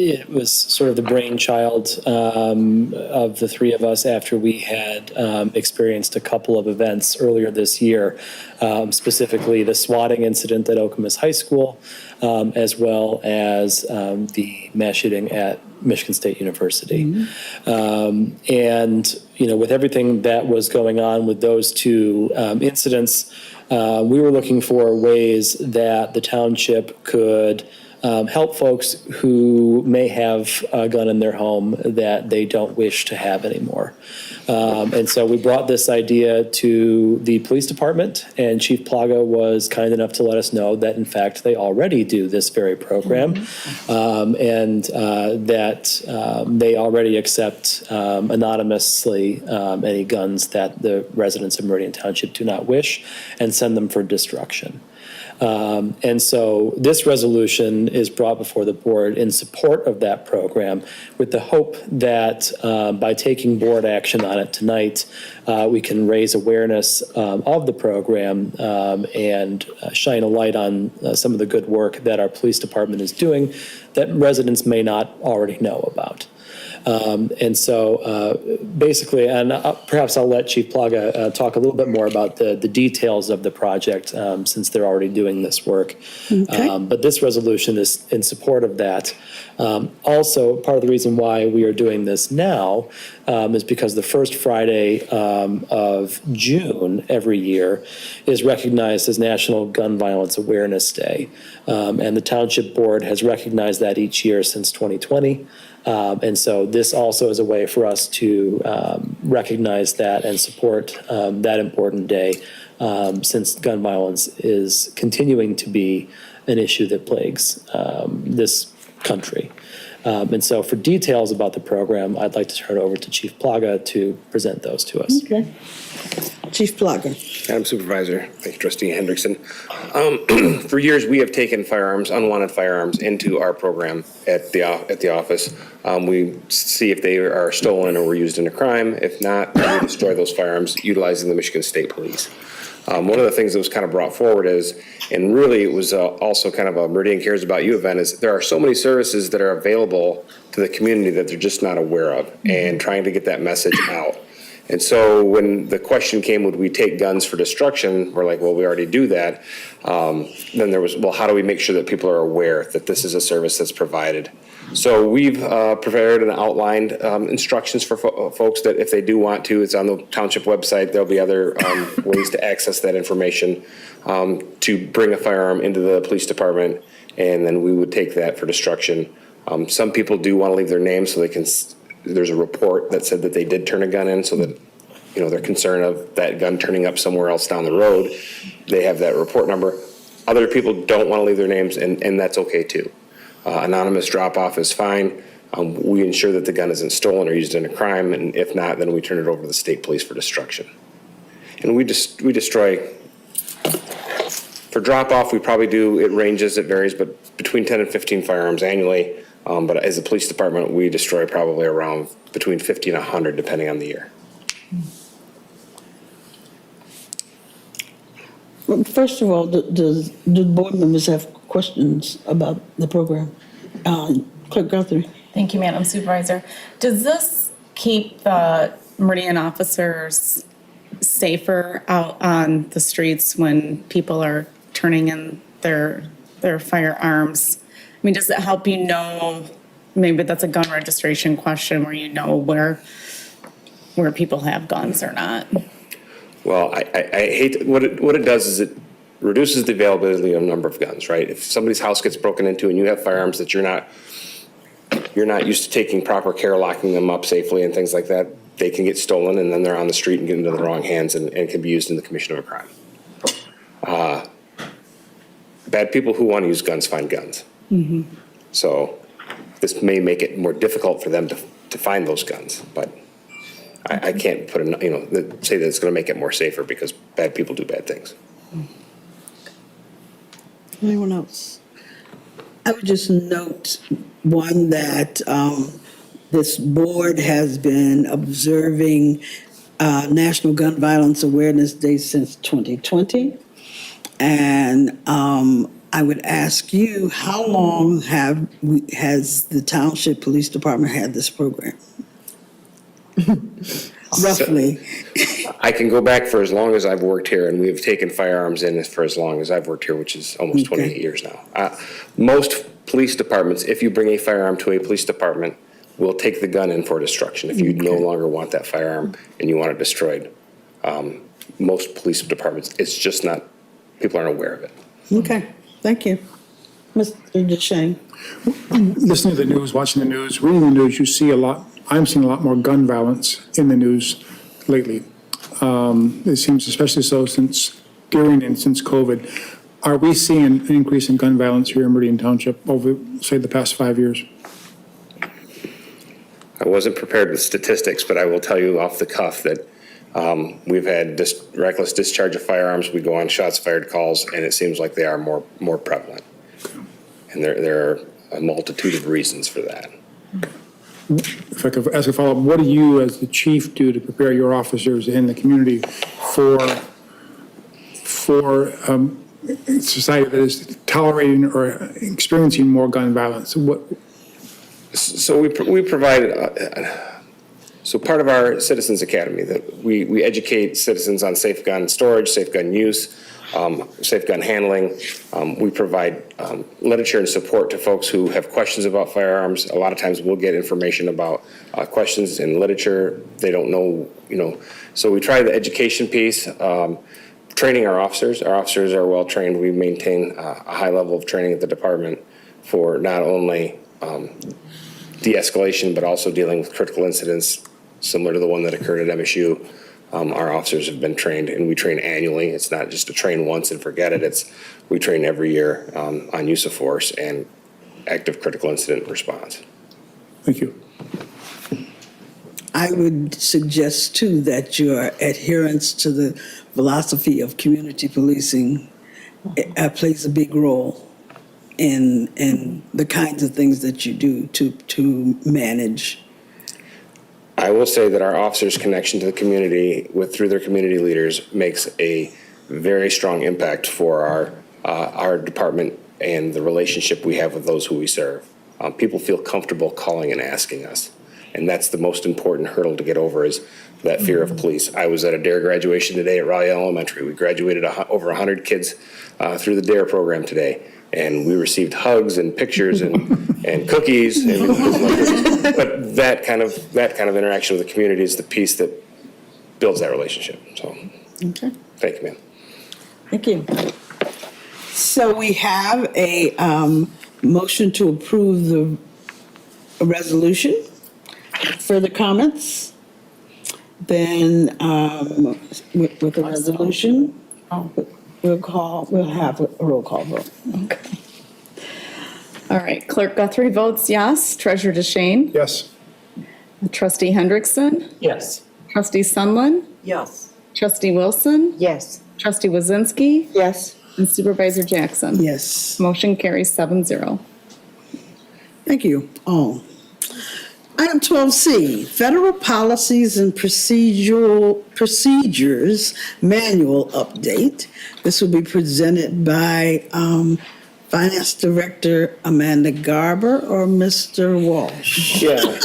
It was sort of the brainchild of the three of us after we had experienced a couple of events earlier this year, specifically the swatting incident at Okemos High School, as well as the mass shooting at Michigan State University. With everything that was going on with those two incidents, we were looking for ways that the township could help folks who may have a gun in their home that they don't wish to have anymore. And so we brought this idea to the police department, and Chief Plaga was kind enough to let us know that, in fact, they already do this very program, and that they already accept anonymously any guns that the residents of Meridian Township do not wish and send them for destruction. And so this resolution is brought before the board in support of that program with the hope that by taking board action on it tonight, we can raise awareness of the program and shine a light on some of the good work that our police department is doing that residents may not already know about. Basically, and perhaps I'll let Chief Plaga talk a little bit more about the details of the project since they're already doing this work. Okay. But this resolution is in support of that. Also, part of the reason why we are doing this now is because the first Friday of June every year is recognized as National Gun Violence Awareness Day. And the Township Board has recognized that each year since 2020. And so this also is a way for us to recognize that and support that important day, since gun violence is continuing to be an issue that plagues this country. And so for details about the program, I'd like to turn it over to Chief Plaga to present those to us. Okay. Chief Plugger. Madam Supervisor, thank you, Trustee Hendrickson. For years, we have taken firearms, unwanted firearms, into our program at the office. We see if they are stolen or were used in a crime. If not, we destroy those firearms utilizing the Michigan State Police. One of the things that was kind of brought forward is, and really it was also kind of a Meridian Cares About You event, is there are so many services that are available to the community that they're just not aware of, and trying to get that message out. And so when the question came, would we take guns for destruction? We're like, well, we already do that. Then there was, well, how do we make sure that people are aware that this is a service that's provided? So we've prepared and outlined instructions for folks that if they do want to, it's on the township website. There'll be other ways to access that information to bring a firearm into the police department, and then we would take that for destruction. Some people do want to leave their name so they can, there's a report that said that they did turn a gun in, so that, you know, they're concerned of that gun turning up somewhere else down the road. They have that report number. Other people don't want to leave their names, and that's okay too. Anonymous drop-off is fine. We ensure that the gun isn't stolen or used in a crime, and if not, then we turn it over to the state police for destruction. And we destroy, for drop-off, we probably do, it ranges, it varies, but between 10 and 15 firearms annually. But as a police department, we destroy probably around between 50 and 100, depending on the year. Well, first of all, do the board members have questions about the program? Clerk Guthrie. Thank you, Madam Supervisor. Does this keep the Meridian officers safer out on the streets when people are turning in their firearms? I mean, does it help you know, maybe that's a gun registration question, where you know where people have guns or not? Well, I hate, what it does is it reduces the availability of a number of guns, right? If somebody's house gets broken into and you have firearms that you're not used to taking proper care, locking them up safely and things like that, they can get stolen, and then they're on the street and get into the wrong hands and can be used in the commission of a crime. Bad people who want to use guns find guns. Mm-hmm. So this may make it more difficult for them to find those guns, but I can't put say that it's going to make it more safer, because bad people do bad things. Anyone else? I would just note, one, that this board has been observing National Gun Violence Awareness Day since 2020. And I would ask you, how long has the Township Police Department had this program? Roughly. I can go back for as long as I've worked here, and we've taken firearms in for as long as I've worked here, which is almost 28 years now. Most police departments, if you bring a firearm to a police department, will take the gun in for destruction if you no longer want that firearm and you want it destroyed. Most police departments, it's just not, people aren't aware of it. Okay, thank you. Mr. DeShane. Listening to the news, watching the news, reading the news, you see a lot, I'm seeing a lot more gun violence in the news lately. It seems especially so during and since COVID. Are we seeing an increase in gun violence here in Meridian Township over, say, the past 5 years? I wasn't prepared with statistics, but I will tell you off the cuff that we've had reckless discharge of firearms. We go on shots fired calls, and it seems like they are more prevalent. And there are a multitude of reasons for that. If I could ask a follow-up, what do you as the chief do to prepare your officers in the community for society that is tolerating or experiencing more gun violence? So we provide, so part of our Citizens Academy, that we educate citizens on safe gun storage, safe gun use, safe gun handling. We provide literature and support to folks who have questions about firearms. A lot of times we'll get information about questions in literature they don't know, so we try the education piece. Training our officers. Our officers are well trained. We maintain a high level of training at the department for not only de-escalation, but also dealing with critical incidents similar to the one that occurred at MSU. Our officers have been trained, and we train annually. It's not just to train once and forget it. We train every year on use of force and active critical incident response. Thank you. I would suggest too that your adherence to the philosophy of community policing plays a big role in the kinds of things that you do to manage. I will say that our officers' connection to the community through their community leaders makes a very strong impact for our department and the relationship we have with those who we serve. People feel comfortable calling and asking us. And that's the most important hurdle to get over, is that fear of police. I was at a DARE graduation today at Raleigh Elementary. We graduated over 100 kids through the DARE program today. And we received hugs and pictures and cookies. But that kind of interaction with the community is the piece that builds that relationship. So, Okay. thank you, ma'am. Thank you. So we have a motion to approve the resolution. Further comments? Then with the resolution, we'll have a roll call vote. Okay. All right, Clerk Guthrie votes yes. Treasurer DeShane? Yes. Trustee Hendrickson? Yes. Trustee Sunland? Yes. Trustee Wilson? Yes. Trustee Wazinski? Yes. And Supervisor Jackson? Yes. Motion carries 7-0. Thank you all. Item 12C, Federal Policies and Procedures Manual Update. This will be presented by Finance Director Amanda Garber or Mr. Walsh. Yeah.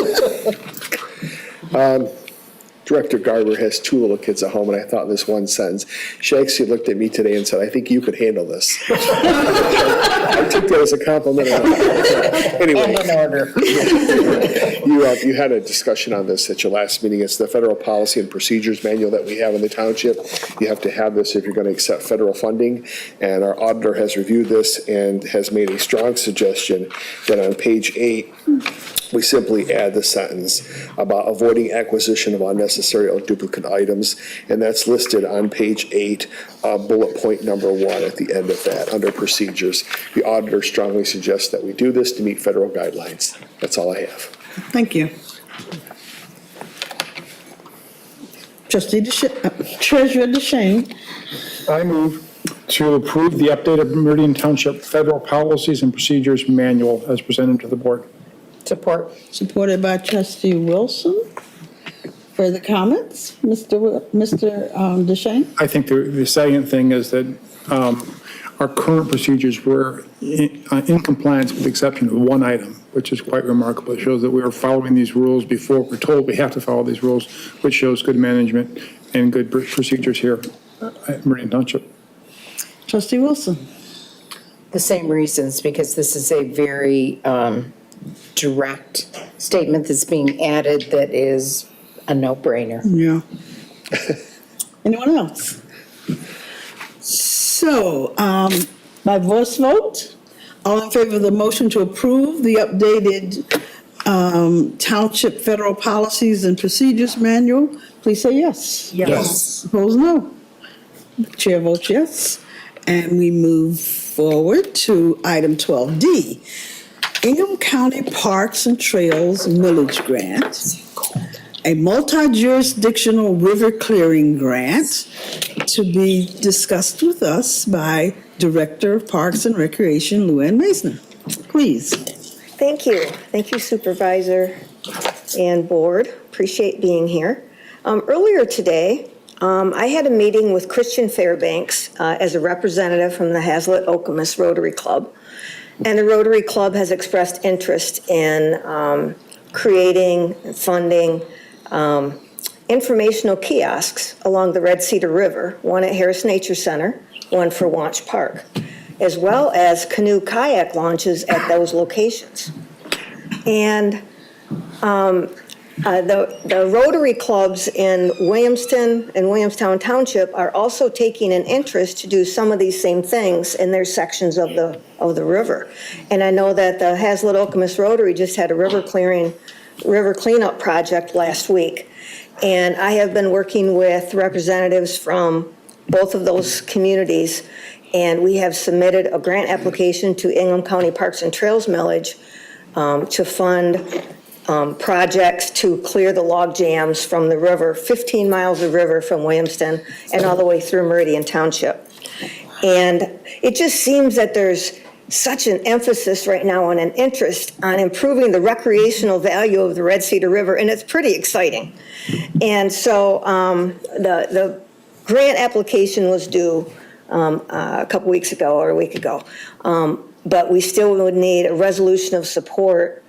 Director Garber has two little kids at home, and I thought this one sentence. She actually looked at me today and said, "I think you could handle this." I took that as a compliment. Anyway, you had a discussion on this at your last meeting. It's the Federal Policy and Procedures Manual that we have in the township. You have to have this if you're going to accept federal funding, and our auditor has reviewed this and has made a strong suggestion that on page 8, we simply add the sentence about avoiding acquisition of unnecessary or duplicate items, and that's listed on page 8, bullet point number 1 at the end of that, under procedures. The auditor strongly suggests that we do this to meet federal guidelines. That's all I have. Thank you. Treasurer DeShane. I move to approve the updated Meridian Township Federal Policies and Procedures Manual as presented to the board. Support. Supported by Trustee Wilson. Further comments? Mr. DeShane? I think the salient thing is that our current procedures were in compliance with the exception of one item, which is quite remarkable. It shows that we are following these rules before we're told we have to follow these rules, which shows good management and good procedures here at Meridian Township. Trustee Wilson? The same reasons, because this is a very direct statement that's being added that is a no-brainer. Yeah. Anyone else? So, by voice vote, all in favor of the motion to approve the updated Township Federal Policies and Procedures Manual, please say yes. Yes. Opposed, no. Chair votes yes. And we move forward to item 12D, Ingham County Parks and Trails Millage Grant, a multi-jurisdictional river clearing grant to be discussed with us by Director of Parks and Recreation, Luann Mason. Please. Thank you. Thank you, Supervisor and Board. Appreciate being here. Earlier today, I had a meeting with Christian Fairbanks as a representative from the Hazlet-Okemos Rotary Club. And the Rotary Club has expressed interest in creating, funding informational kiosks along the Red Cedar River, one at Harris Nature Center, one for Wanch Park, as well as canoe kayak launches at those locations. And the Rotary clubs in Williamston and Williamstown Township are also taking an interest to do some of these same things in their sections of the river. And I know that the Hazlet-Okemos Rotary just had a river cleanup project last week. And I have been working with representatives from both of those communities, and we have submitted a grant application to Ingham County Parks and Trails millage to fund projects to clear the log jams from the river, 15 miles of river from Williamston and all the way through Meridian Township. And it just seems that there's such an emphasis right now on an interest on improving the recreational value of the Red Cedar River, and it's pretty exciting. And so the grant application was due a couple weeks ago or a week ago, but we still would need a resolution of support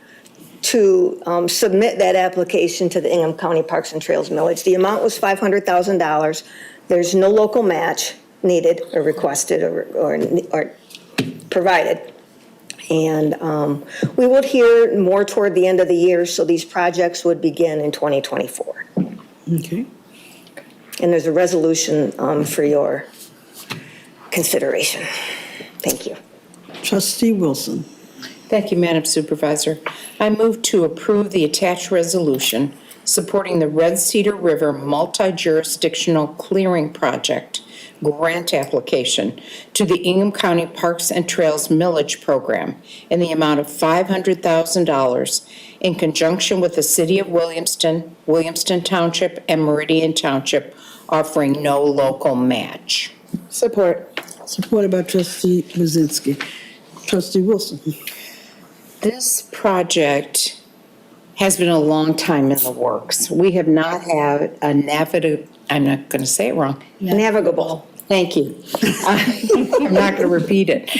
to submit that application to the Ingham County Parks and Trails millage. The amount was $500,000. There's no local match needed or requested or provided. And we would hear more toward the end of the year, so these projects would begin in 2024. Okay. And there's a resolution for your consideration. Thank you. Trustee Wilson. Thank you, Madam Supervisor. I move to approve the attached resolution supporting the Red Cedar River Multi-Jurisdictional Clearing Project grant application to the Ingham County Parks and Trails Millage Program in the amount of $500,000 in conjunction with the City of Williamston, Williamston Township, and Meridian Township, offering no local match. Support. Supported by Trustee Buzinski. Trustee Wilson. This project has been a long time in the works. We have not had a navigable, I'm not going to say it wrong. Navigable. Thank you. I'm not going to repeat it.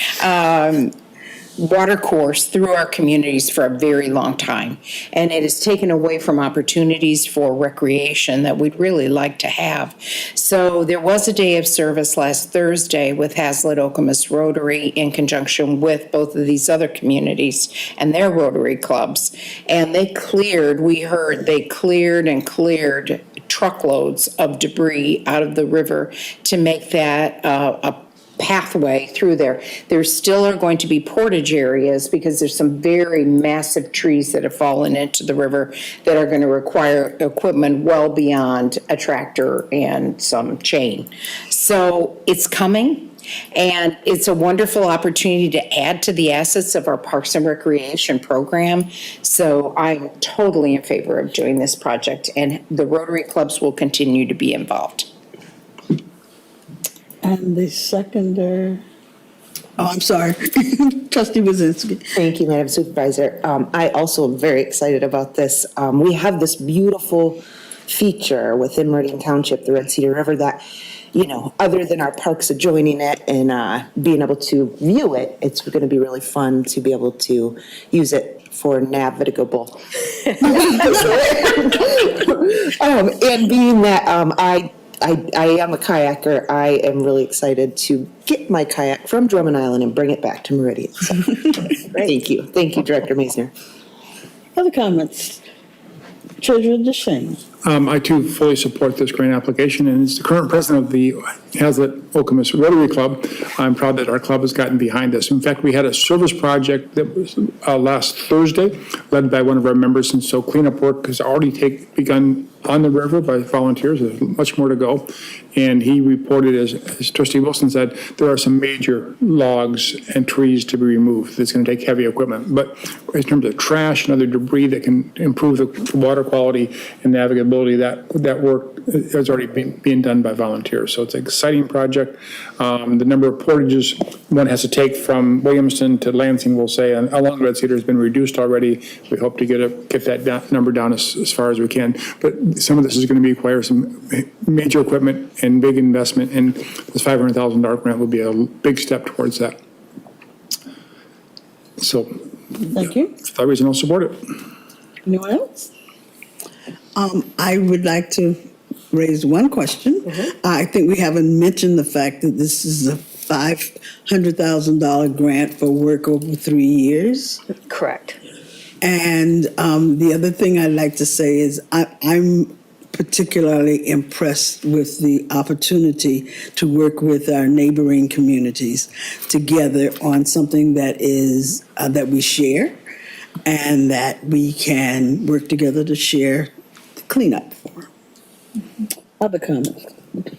Water course through our communities for a very long time. And it has taken away from opportunities for recreation that we'd really like to have. So there was a day of service last Thursday with Hazlitt Okemos Rotary in conjunction with both of these other communities and their Rotary clubs. And they cleared, we heard, they cleared and cleared truckloads of debris out of the river to make that a pathway through there. There still are going to be portage areas because there's some very massive trees that have fallen into the river that are going to require equipment well beyond a tractor and some chain. So it's coming, and it's a wonderful opportunity to add to the assets of our Parks and Recreation program. So I'm totally in favor of doing this project, and the Rotary clubs will continue to be involved. And the seconder, I'm sorry, Trustee Buzinski. Thank you, Madam Supervisor. I also am very excited about this. We have this beautiful feature within Meridian Township, the Red Cedar River, that, you know, other than our parks adjoining it and being able to view it, it's going to be really fun to be able to use it for navigable. And being that I am a kayaker, I am really excited to get my kayak from Drummond Island and bring it back to Meridian. So, thank you. Thank you, Director Meisner. Other comments? Treasurer DeShane. I too fully support this grant application, and as the current president of the Hazlitt Okemos Rotary Club, I'm proud that our club has gotten behind this. In fact, we had a service project that was last Thursday, led by one of our members, and so cleanup work has already begun on the river by volunteers. There's much more to go. And he reported, as Trustee Wilson said, there are some major logs and trees to be removed. It's going to take heavy equipment. But in terms of trash and other debris that can improve the water quality and navigability, that work is already being done by volunteers. So it's an exciting project. The number of portages one has to take from Williamston to Lansing, we'll say, and along Red Cedar has been reduced already. We hope to get that number down as far as we can. But some of this is going to require some major equipment and big investment, and this $500,000 grant will be a big step towards that. So, thank you. For that reason, I'll support it. Anyone else? I would like to raise one question. I think we haven't mentioned the fact that this is a $500,000 grant for work over 3 years. Correct. And the other thing I'd like to say is I'm particularly impressed with the opportunity to work with our neighboring communities together on something that is that we share and that we can work together to share the cleanup for. Other comments?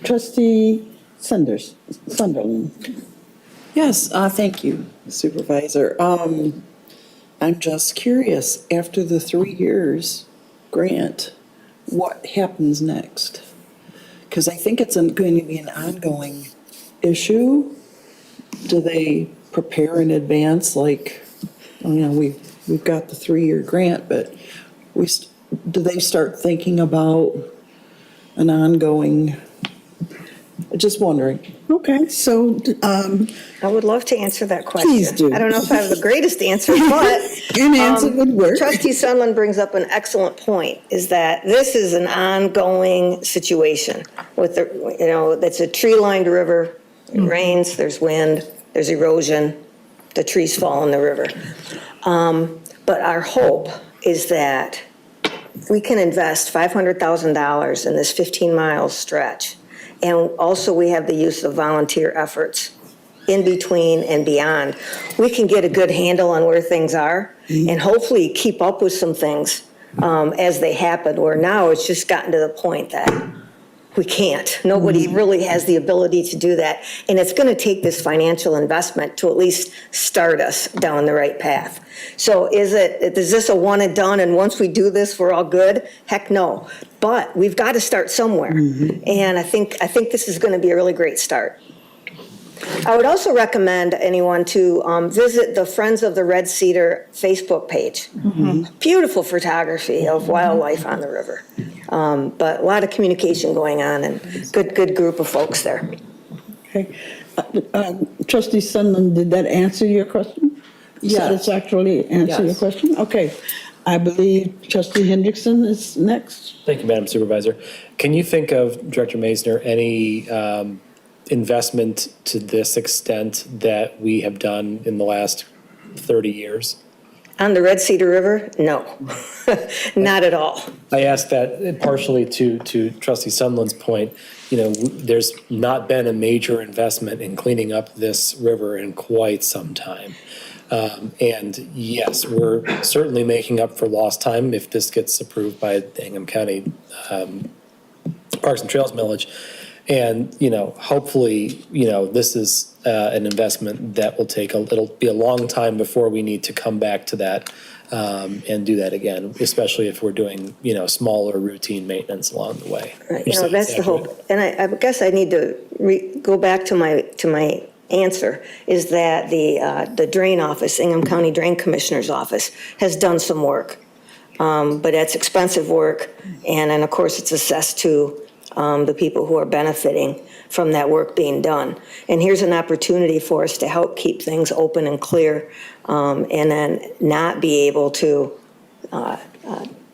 Trustee Sunderland. Yes, thank you, Supervisor. I'm just curious, after the 3 years grant, what happens next? Because I think it's going to be an ongoing issue. Do they prepare in advance, like, we've got the 3-year grant, but do they start thinking about an ongoing, just wondering. Okay, so, I would love to answer that question. Please do. I don't know if I have the greatest answer, but. An answer would work. Trustee Sunland brings up an excellent point, is that this is an ongoing situation with that's a tree-lined river. It rains, there's wind, there's erosion, the trees fall in the river. But our hope is that we can invest $500,000 in this 15-mile stretch. And also we have the use of volunteer efforts in between and beyond. We can get a good handle on where things are and hopefully keep up with some things as they happen, where now it's just gotten to the point that we can't. Nobody really has the ability to do that. And it's going to take this financial investment to at least start us down the right path. So is this a one and done, and once we do this, we're all good? Heck no. But we've got to start somewhere. And I think this is going to be a really great start. I would also recommend anyone to visit the Friends of the Red Cedar Facebook page. Beautiful photography of wildlife on the river. But a lot of communication going on, and good group of folks there. Okay. Trustee Sunland, did that answer your question? Yes. Satisfactorily answer your question? Okay. I believe Trustee Hendrickson is next. Thank you, Madam Supervisor. Can you think of, Director Maisner, any investment to this extent that we have done in the last 30 years? On the Red Cedar River? No, not at all. I asked that partially to Trustee Sunland's point. There's not been a major investment in cleaning up this river in quite some time. And yes, we're certainly making up for lost time if this gets approved by the Hingham County Parks and Trails millage. And, hopefully, this is an investment that will it'll be a long time before we need to come back to that and do that again, especially if we're doing, smaller routine maintenance along the way. Right. That's the hope. And I guess I need to go back to my answer, is that the drain office, Hingham County Drain Commissioner's Office, has done some work. But it's expensive work. And then, of course, it's assessed to the people who are benefiting from that work being done. And here's an opportunity for us to help keep things open and clear, and then not be able to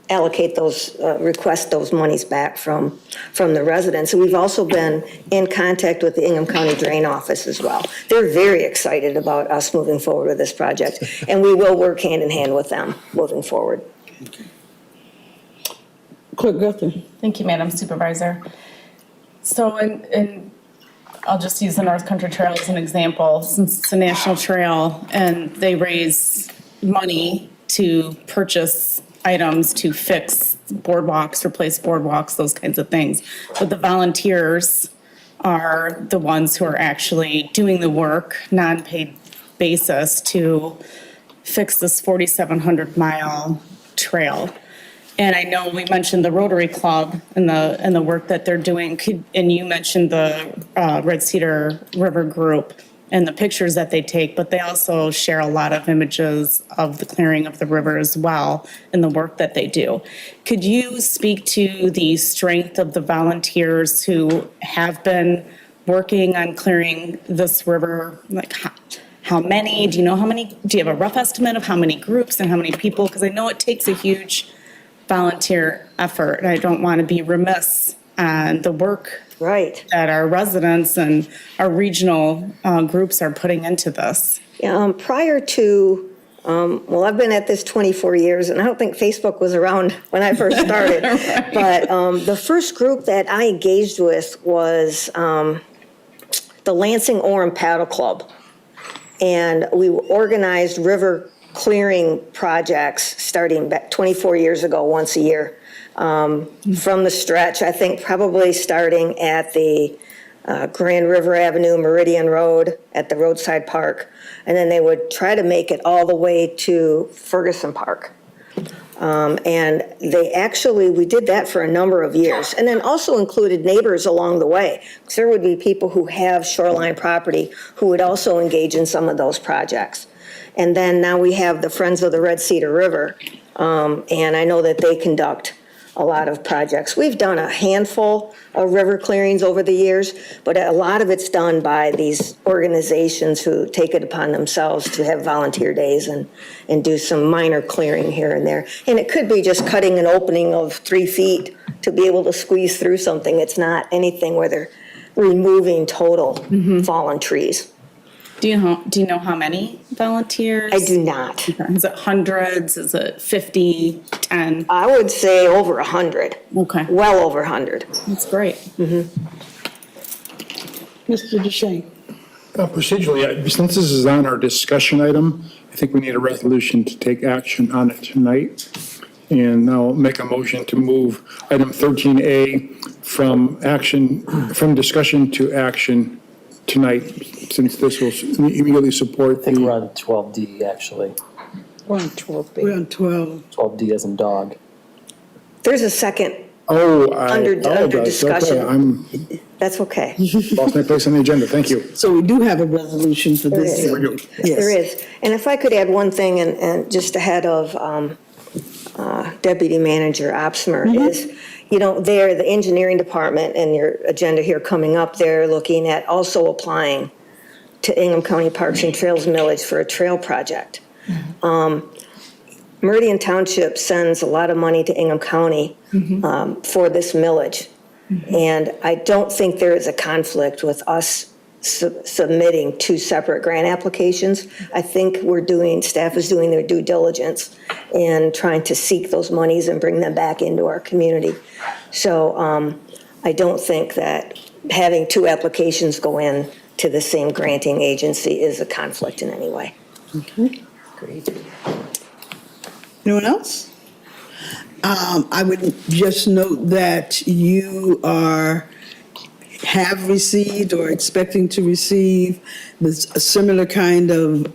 allocate those, request those monies back from the residents. And we've also been in contact with the Hingham County Drain Office as well. They're very excited about us moving forward with this project, and we will work hand in hand with them moving forward. Clerk Guthrie. Thank you, Madam Supervisor. So I'll just use the North Country Trail as an example, since it's a national trail and they raise money to purchase items to fix boardwalks, replace boardwalks, those kinds of things. But the volunteers are the ones who are actually doing the work, non-paid basis, to fix this 4,700 mile trail. And I know we mentioned the Rotary Club and the work that they're doing, and you mentioned the Red Cedar River Group and the pictures that they take, but they also share a lot of images of the clearing of the river as well and the work that they do. Could you speak to the strength of the volunteers who have been working on clearing this river? Like how many? Do you know how many? Do you have a rough estimate of how many groups and how many people? Because I know it takes a huge volunteer effort, and I don't want to be remiss on the work that our residents and our regional groups are putting into this. Prior to, I've been at this 24 years, and I don't think Facebook was around when I first started. Right. But the first group that I engaged with was the Lansing Orem Paddle Club. And we organized river clearing projects starting back 24 years ago, once a year. From the stretch, I think probably starting at the Grand River Avenue, Meridian Road at the roadside park. And then they would try to make it all the way to Ferguson Park. And we did that for a number of years. And then also included neighbors along the way. Because there would be people who have shoreline property who would also engage in some of those projects. And then now we have the Friends of the Red Cedar River. And I know that they conduct a lot of projects. We've done a handful of river clearings over the years, but a lot of it's done by these organizations who take it upon themselves to have volunteer days and do some minor clearing here and there. And it could be just cutting an opening of 3 feet to be able to squeeze through something. It's not anything where they're removing total fallen trees. Do you know how many volunteers? I do not. Is it hundreds? Is it 50, 10? I would say over 100. Okay. Well over 100. That's great. Mr. DeShane. Procedurally, since this is on our discussion item, I think we need a resolution to take action on it tonight. And I'll make a motion to move item 13A from discussion to action tonight, since this will immediately support I think we're on 12D, actually. We're on 12B. We're on 12. 12D as in dog. There's a second under discussion. Okay, That's okay. Lost my place on the agenda, thank you. So we do have a resolution for this. There is. There is. And if I could add one thing, and just ahead of Deputy Manager Opsmer is, they're the engineering department, and your agenda here coming up, they're looking at also applying to Ingham County Parks and Trails millage for a trail project. Meridian Township sends a lot of money to Ingham County for this millage. And I don't think there is a conflict with us submitting 2 separate grant applications. I think staff is doing their due diligence in trying to seek those monies and bring them back into our community. So I don't think that having 2 applications go in to the same granting agency is a conflict in any way. Okay. Great. Anyone else? I would just note that you have received or expecting to receive a similar kind of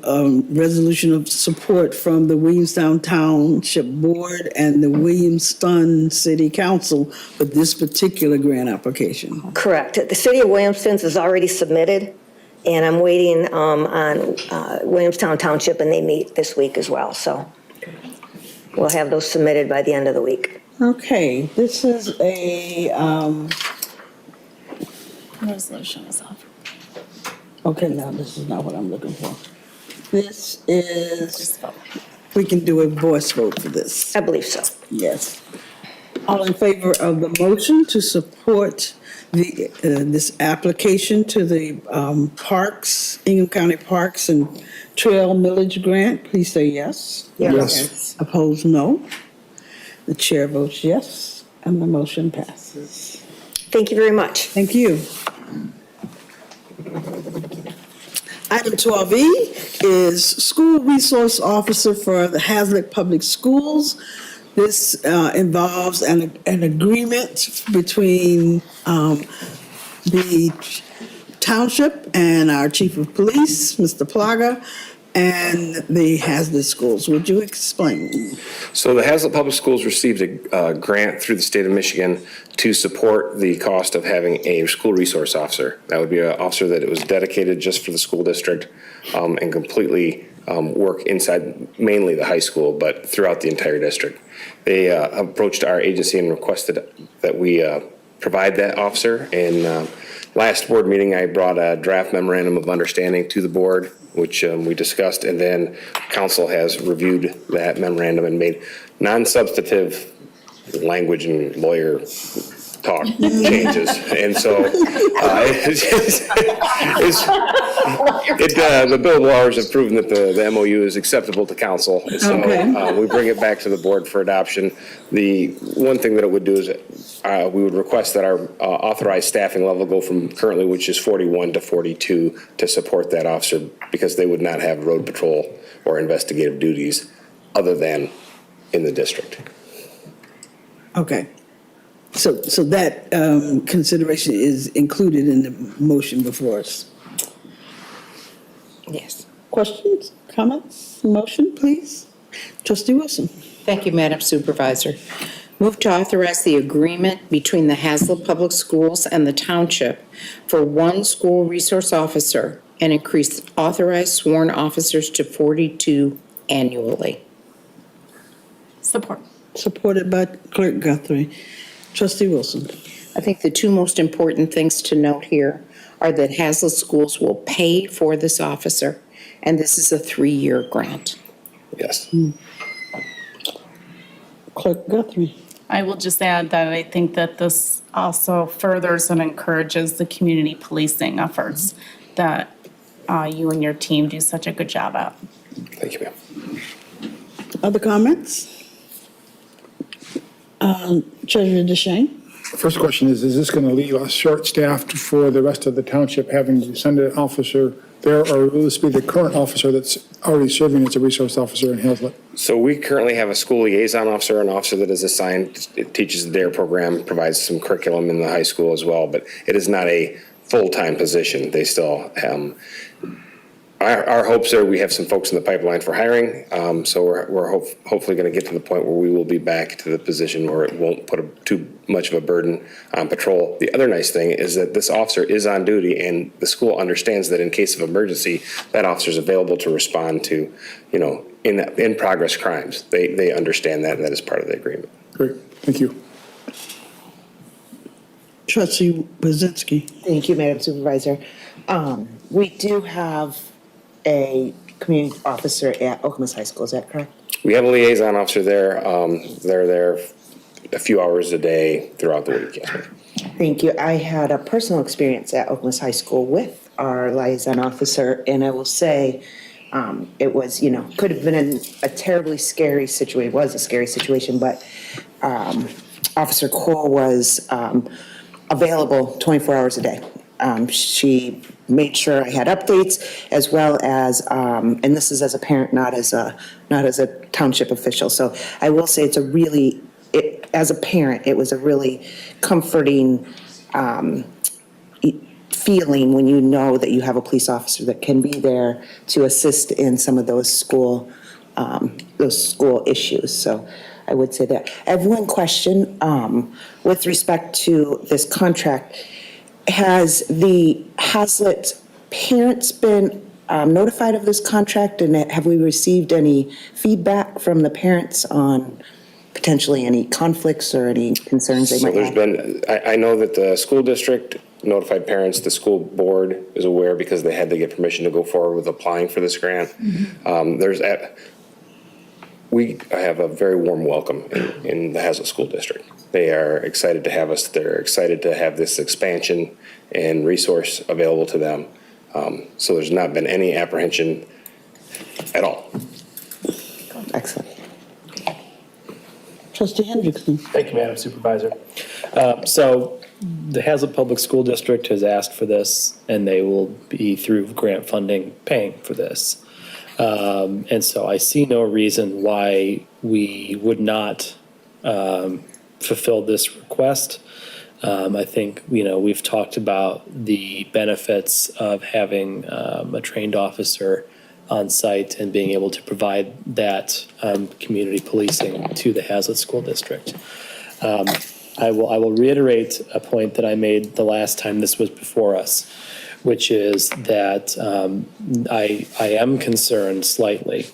resolution of support from the Williamstown Township Board and the Williamston City Council for this particular grant application. Correct. The City of Williamston has already submitted, and I'm waiting on Williamstown Township, and they meet this week as well. So we'll have those submitted by the end of the week. Okay, this is a Resolution is off. okay, now this is not what I'm looking for. This is, we can do a voice vote for this. I believe so. Yes. All in favor of the motion to support this application to the parks, Ingham County Parks and Trail Millage Grant, please say yes. Yes. Opposed, no. The chair votes yes, and the motion passes. Thank you very much. Thank you. Item 12E is School Resource Officer for the Hazlet Public Schools. This involves an agreement between the township and our chief of police, Mr. Plaga, and the Hazlet Schools. Would you explain? So the Hazlet Public Schools received a grant through the state of Michigan to support the cost of having a school resource officer. That would be an officer that it was dedicated just for the school district and completely work inside mainly the high school, but throughout the entire district. They approached our agency and requested that we provide that officer. And last board meeting, I brought a draft memorandum of understanding to the board, which we discussed, and then council has reviewed that memorandum and made non-substantive language and lawyer talk changes. And so the billable hours have proven that the MOU is acceptable to council. So we bring it back to the board for adoption. The one thing that it would do is we would request that our authorized staffing level go from currently, which is 41 to 42, to support that officer, because they would not have road patrol or investigative duties other than in the district. Okay. So that consideration is included in the motion before us. Yes. Questions, comments, motion, please? Trustee Wilson. Thank you, Madam Supervisor. Move to authorize the agreement between the Hazlet Public Schools and the Township for one school resource officer and increase authorized sworn officers to 42 annually. Support. Supported by Clerk Guthrie. Trustee Wilson. I think the two most important things to note here are that Hazlet Schools will pay for this officer, and this is a 3-year grant. Yes. Clerk Guthrie. I will just add that I think that this also furthers and encourages the community policing efforts that you and your team do such a good job at. Thank you, ma'am. Other comments? Treasurer DeShane. First question is this going to leave us short-staffed for the rest of the township, having to send an officer there, or will this be the current officer that's already serving as a resource officer in Hazlet? So we currently have a school liaison officer, an officer that is assigned, it teaches the DARE program, provides some curriculum in the high school as well, but it is not a full-time position. They still, our hopes are we have some folks in the pipeline for hiring, so we're hopefully going to get to the point where we will be back to the position where it won't put too much of a burden on patrol. The other nice thing is that this officer is on duty, and the school understands that in case of emergency, that officer is available to respond to, in progress crimes. They understand that, and that is part of the agreement. Great, thank you. Trustee Brzezinski. Thank you, Madam Supervisor. We do have a community officer at Okemos High School, is that correct? We have a liaison officer there. They're there a few hours a day throughout the week. Yes, ma'am. Thank you. I had a personal experience at Okemos High School with our liaison officer, and I will say it was, could have been a terribly scary situation. It was a scary situation, but Officer Cole was available 24 hours a day. She made sure I had updates, as well as, and this is as a parent, not as a township official. So I will say as a parent, it was a really comforting feeling when you know that you have a police officer that can be there to assist in some of those school issues. So I would say that. I have one question with respect to this contract. Has the Hazlet parents been notified of this contract, and have we received any feedback from the parents on potentially any conflicts or any concerns they might have? So there's been, I know that the school district notified parents, the school board is aware because they had to get permission to go forward with applying for this grant. We have a very warm welcome in the Hazlet School District. They are excited to have us. They're excited to have this expansion and resource available to them. So there's not been any apprehension at all. Excellent. Trustee Hendrickson. Thank you, Madam Supervisor. So the Hazlet Public School District has asked for this, and they will be, through grant funding, paying for this. And so I see no reason why we would not fulfill this request. I think, we've talked about the benefits of having a trained officer on site and being able to provide that community policing to the Hazlet School District. I will reiterate a point that I made the last time this was before us, which is that I am concerned slightly,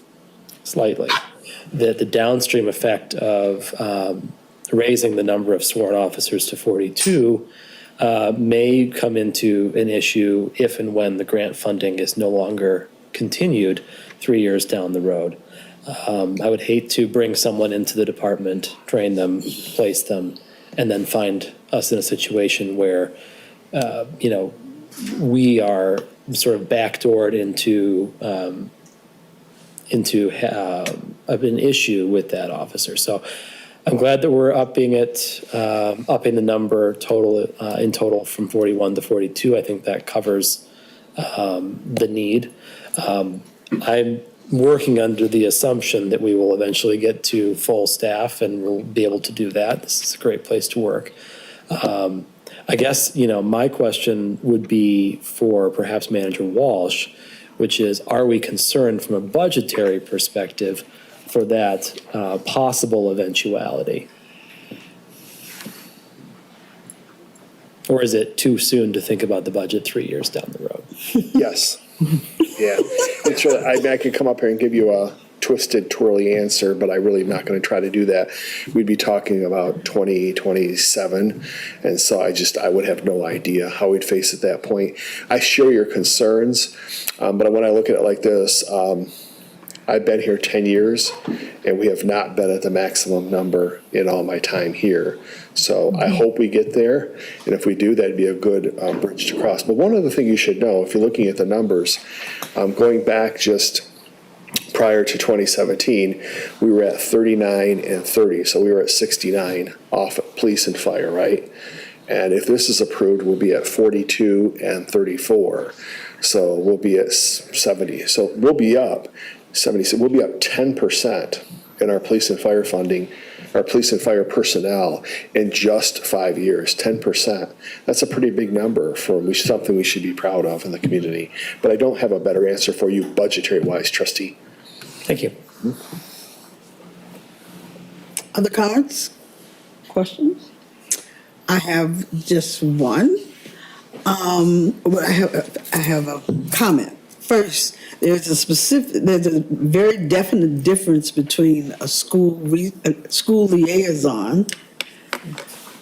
that the downstream effect of raising the number of sworn officers to 42 may come into an issue if and when the grant funding is no longer continued 3 years down the road. I would hate to bring someone into the department, train them, place them, and then find us in a situation where, we are sort of backdoored into an issue with that officer. So I'm glad that we're upping the number in total from 41 to 42. I think that covers the need. I'm working under the assumption that we will eventually get to full staff and we'll be able to do that. This is a great place to work. I guess, my question would be for perhaps Manager Walsh, which is, are we concerned from a budgetary perspective for that possible eventuality? Or is it too soon to think about the budget 3 years down the road? Yes. Yeah. It's really, I could come up here and give you a twisted, twirly answer, but I really am not going to try to do that. We'd be talking about 2027, and so I would have no idea how we'd face at that point. I share your concerns, but when I look at it like this, I've been here 10 years, and we have not been at the maximum number in all my time here. So I hope we get there, and if we do, that'd be a good bridge to cross. But one other thing you should know, if you're looking at the numbers, going back just prior to 2017, we were at 39 and 30, so we were at 69 off at police and fire, right? And if this is approved, we'll be at 42 and 34, so we'll be at 70. So we'll be up 70, so we'll be up 10% in our police and fire funding, our police and fire personnel in just 5 years, 10%. That's a pretty big number for something we should be proud of in the community. But I don't have a better answer for you budgetary-wise, trustee. Thank you. Other comments, questions? I have just one. Well, I have a comment. First, there's a very definite difference between a school liaison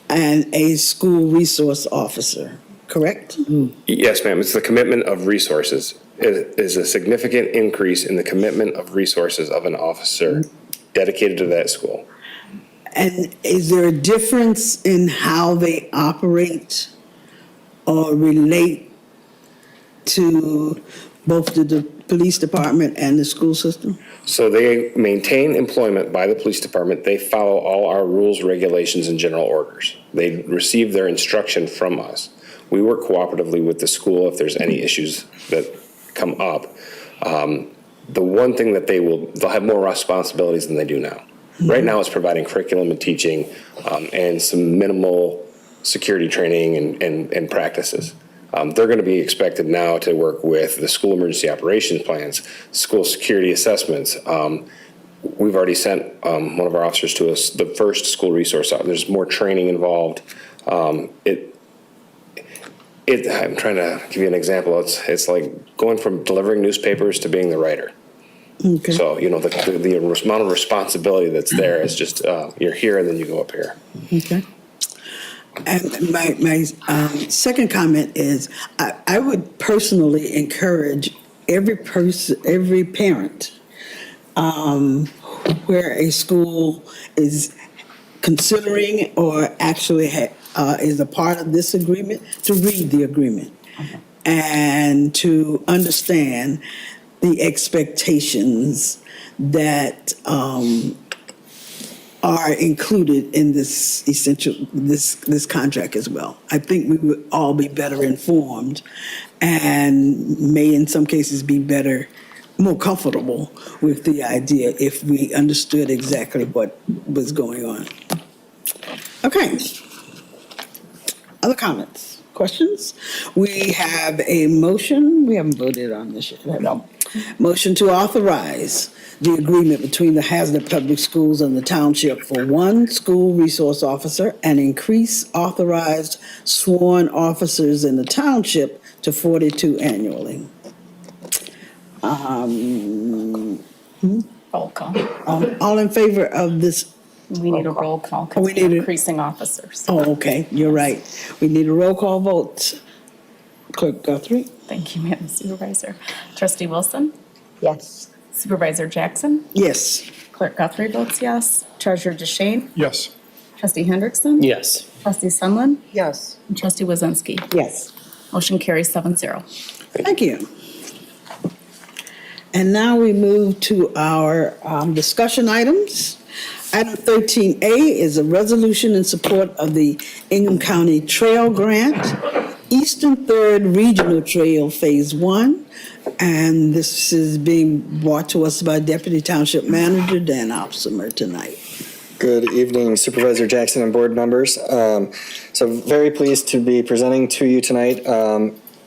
and a school resource officer, correct? Yes, ma'am. It's the commitment of resources. It is a significant increase in the commitment of resources of an officer dedicated to that school. And is there a difference in how they operate or relate to both the police department and the school system? So they maintain employment by the police department. They follow all our rules, regulations, and general orders. They receive their instruction from us. We work cooperatively with the school if there's any issues that come up. The one thing that they'll have more responsibilities than they do now. Right now it's providing curriculum and teaching and some minimal security training and practices. They're going to be expected now to work with the school emergency operations plans, school security assessments. We've already sent one of our officers to us, the first school resource officer. There's more training involved. I'm trying to give you an example. It's like going from delivering newspapers to being the writer. Okay. So, the amount of responsibility that's there is just, you're here and then you go up here. Okay. And my second comment is, I would personally encourage every parent, where a school is considering or actually is a part of this agreement, to read the agreement and to understand the expectations that are included in this this contract as well. I think we would all be better informed and may in some cases be more comfortable with the idea if we understood exactly what was going on. Okay. Other comments, questions? We have a motion. We haven't voted on this yet. No. Motion to authorize the agreement between the Hazlet Public Schools and the township for one school resource officer and increase authorized sworn officers in the township to 42 annually. Roll call. All in favor of this? We need a roll call Oh, because we're increasing officers. Oh, okay, you're right. We need a roll call vote. Clerk Guthrie? Thank you, Madam Supervisor. Trustee Wilson? Yes. Supervisor Jackson? Yes. Clerk Guthrie votes yes. Treasurer DeShane? Yes. Trustee Hendrickson? Yes. Trustee Sunland? Yes. And Trustee Wazinski? Yes. Motion carries 7-0. Thank you. And now we move to our discussion items. Item 13A is a resolution in support of the Ingham County Trail Grant. Eastern Third Regional Trail Phase 1. And this is being brought to us by Deputy Township Manager Dan Opsimer tonight. Good evening, Supervisor Jackson and board members. So very pleased to be presenting to you tonight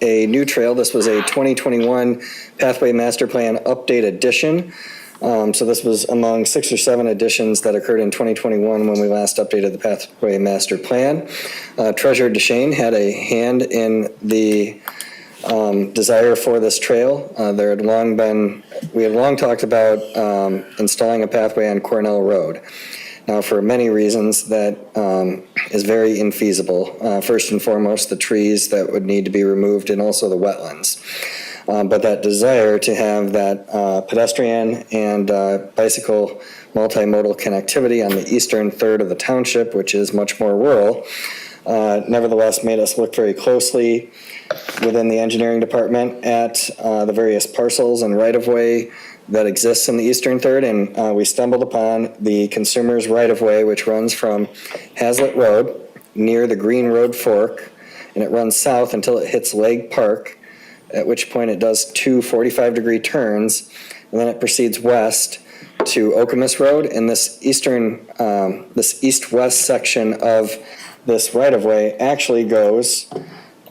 a new trail. This was a 2021 Pathway Master Plan Update Edition. So this was among 6 or 7 additions that occurred in 2021 when we last updated the Pathway Master Plan. Treasurer DeShane had a hand in the desire for this trail. We had long talked about installing a pathway on Cornell Road. Now, for many reasons, that is very infeasible. First and foremost, the trees that would need to be removed and also the wetlands. But that desire to have that pedestrian and bicycle multimodal connectivity on the eastern third of the township, which is much more rural, nevertheless made us look very closely within the engineering department at the various parcels and right-of-way that exists in the eastern third, and we stumbled upon the consumer's right-of-way, which runs from Hazlitt Road near the Green Road Fork, and it runs south until it hits Legg Park, at which point it does 2 45-degree turns, and then it proceeds west to Okemos Road, and this east-west section of this right-of-way actually goes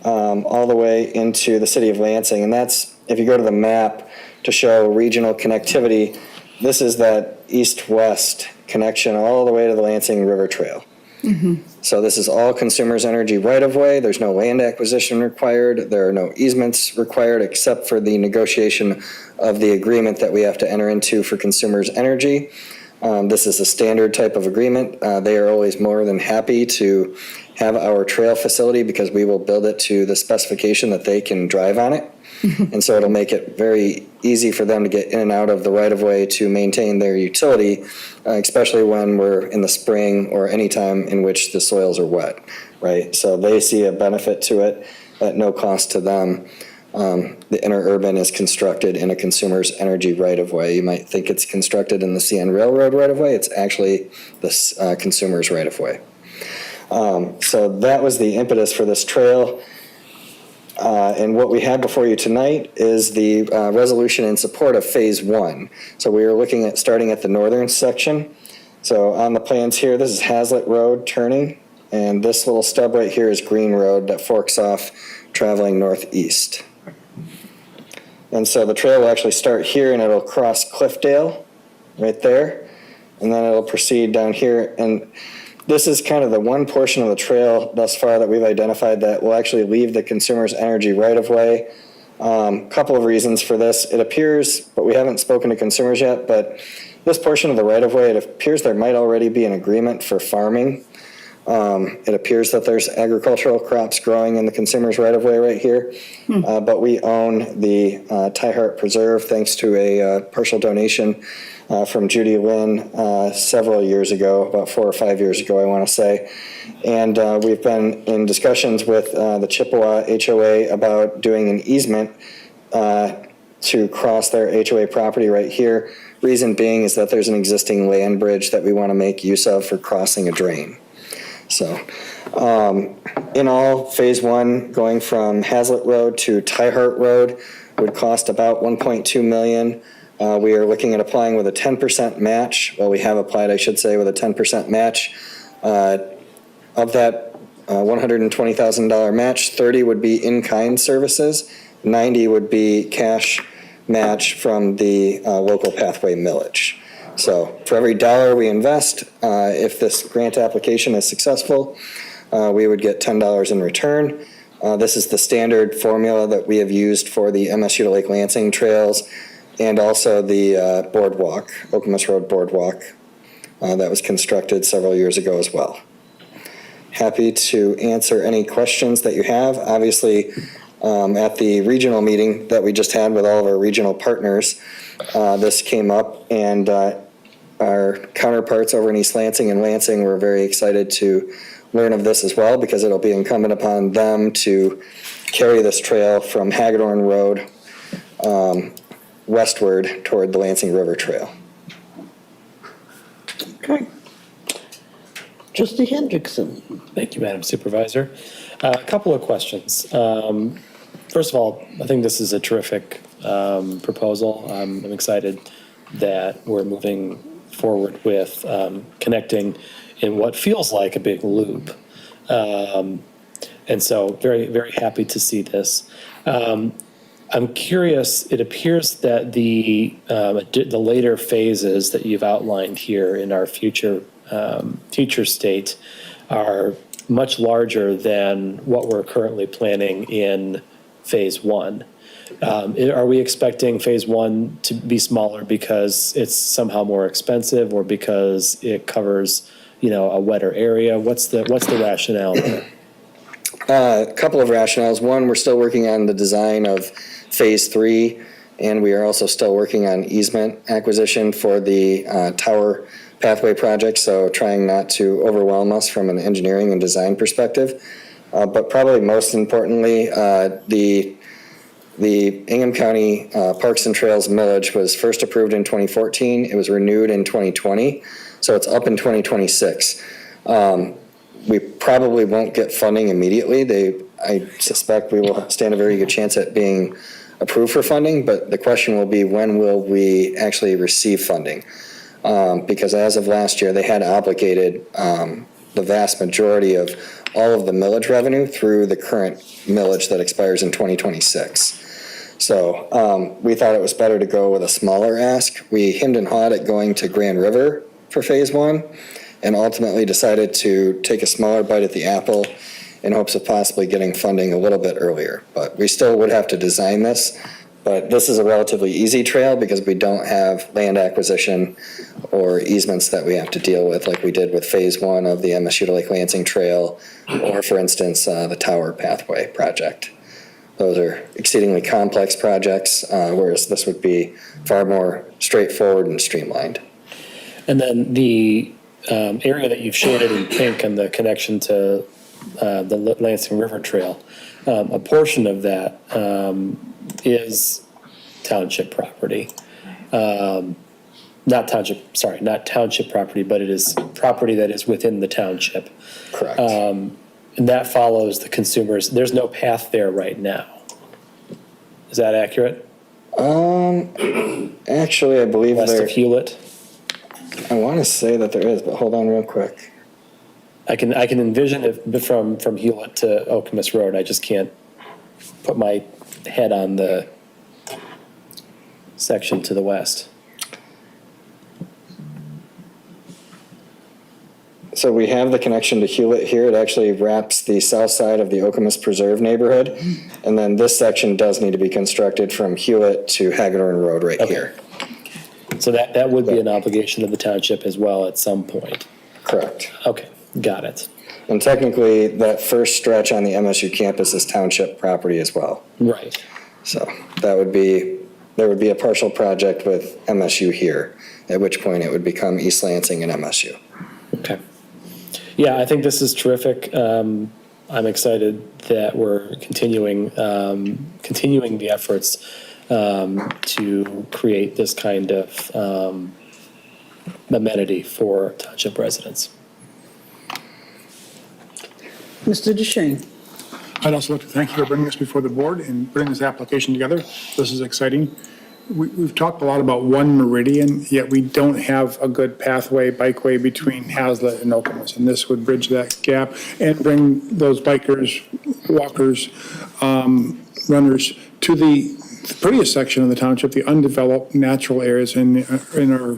all the way into the city of Lansing, and that's, if you go to the map to show regional connectivity, this is that east-west connection all the way to the Lansing River Trail. So this is all Consumers Energy right-of-way. There's no land acquisition required. There are no easements required except for the negotiation of the agreement that we have to enter into for Consumers Energy. This is a standard type of agreement. They are always more than happy to have our trail facility because we will build it to the specification that they can drive on it. And so it'll make it very easy for them to get in and out of the right-of-way to maintain their utility, especially when we're in the spring or any time in which the soils are wet, right? So they see a benefit to it at no cost to them. The interurban is constructed in a Consumers Energy right-of-way. You might think it's constructed in the CN Railroad right-of-way. It's actually the Consumers right-of-way. So that was the impetus for this trail. And what we have before you tonight is the resolution in support of Phase 1. So we are looking at starting at the northern section. So on the plans here, this is Hazlitt Road turning, and this little stub right here is Green Road that forks off traveling northeast. And so the trail will actually start here and it'll cross Cliffdale right there, and then it'll proceed down here. And this is kind of the one portion of the trail thus far that we've identified that will actually leave the Consumers Energy right-of-way. Couple of reasons for this. It appears, but we haven't spoken to consumers yet, but this portion of the right-of-way, it appears there might already be an agreement for farming. It appears that there's agricultural crops growing in the Consumers right-of-way right here, but we own the Tyhart Preserve thanks to a partial donation from Judy Lynn several years ago, about 4 or 5 years ago, I want to say. And we've been in discussions with the Chippewa HOA about doing an easement to cross their HOA property right here. Reason being is that there's an existing land bridge that we want to make use of for crossing a drain. So in all, Phase 1 going from Hazlitt Road to Tyhart Road would cost about $1.2 million. We are looking at applying with a 10% match. Well, we have applied, I should say, with a 10% match. Of that $120,000 match, 30 would be in-kind services, 90 would be cash match from the local pathway millage. So for every dollar we invest, if this grant application is successful, we would get $10 in return. This is the standard formula that we have used for the MSU to Lake Lansing trails and also the boardwalk, Okemos Road boardwalk, that was constructed several years ago as well. Happy to answer any questions that you have. Obviously, at the regional meeting that we just had with all of our regional partners, this came up, and our counterparts over in East Lansing and Lansing were very excited to learn of this as well, because it'll be incumbent upon them to carry this trail from Hagedorn Road westward toward the Lansing River Trail. Okay. Trustee Hendrickson. Thank you, Madam Supervisor. A couple of questions. First of all, I think this is a terrific proposal. I'm excited that we're moving forward with connecting in what feels like a big loop. And so very, very happy to see this. I'm curious, it appears that the later phases that you've outlined here in our future state are much larger than what we're currently planning in phase one. Are we expecting phase one to be smaller because it's somehow more expensive or because it covers, a wetter area? What's the rationale there? A couple of rationales. One, we're still working on the design of phase three, and we are also still working on easement acquisition for the tower pathway project, so trying not to overwhelm us from an engineering and design perspective. But probably most importantly, the Ingham County Parks and Trails millage was first approved in 2014. It was renewed in 2020, so it's up in 2026. We probably won't get funding immediately. I suspect we will stand a very good chance at being approved for funding, but the question will be, when will we actually receive funding? Because as of last year, they had obligated the vast majority of all of the millage revenue through the current millage that expires in 2026. So we thought it was better to go with a smaller ask. We hemmed and hawed at going to Grand River for phase one, and ultimately decided to take a smaller bite at the apple in hopes of possibly getting funding a little bit earlier. But we still would have to design this, but this is a relatively easy trail because we don't have land acquisition or easements that we have to deal with like we did with phase one of the MSU to Lake Lansing Trail, or for instance, the Tower Pathway project. Those are exceedingly complex projects, whereas this would be far more straightforward and streamlined. And then the area that you've shaded in pink and the connection to the Lansing River Trail, a portion of that is township property. Not township property, but it is property that is within the township. Correct. And that follows the consumers. There's no path there right now. Is that accurate? Actually, I believe West of Hewlett? I want to say that there is, but hold on real quick. I can envision it from Hewlett to Okemos Road. I just can't put my head on the section to the west. So we have the connection to Hewlett here. It actually wraps the south side of the Okemos Preserve neighborhood. And then this section does need to be constructed from Hewlett to Hagedorn Road right here. So that would be an obligation of the township as well at some point. Correct. Okay, got it. And technically, that first stretch on the MSU campus is township property as well. Right. So there would be a partial project with MSU here, at which point it would become East Lansing and MSU. Okay. Yeah, I think this is terrific. I'm excited that we're continuing the efforts to create this kind of amenity for township residents. Mr. DeShane. I'd also like to thank you for bringing us before the board and putting this application together. This is exciting. We've talked a lot about one Meridian, yet we don't have a good pathway, bikeway between Hazlet and Okemos, and this would bridge that gap and bring those bikers, walkers, runners to the prettiest section of the township, the undeveloped natural areas in our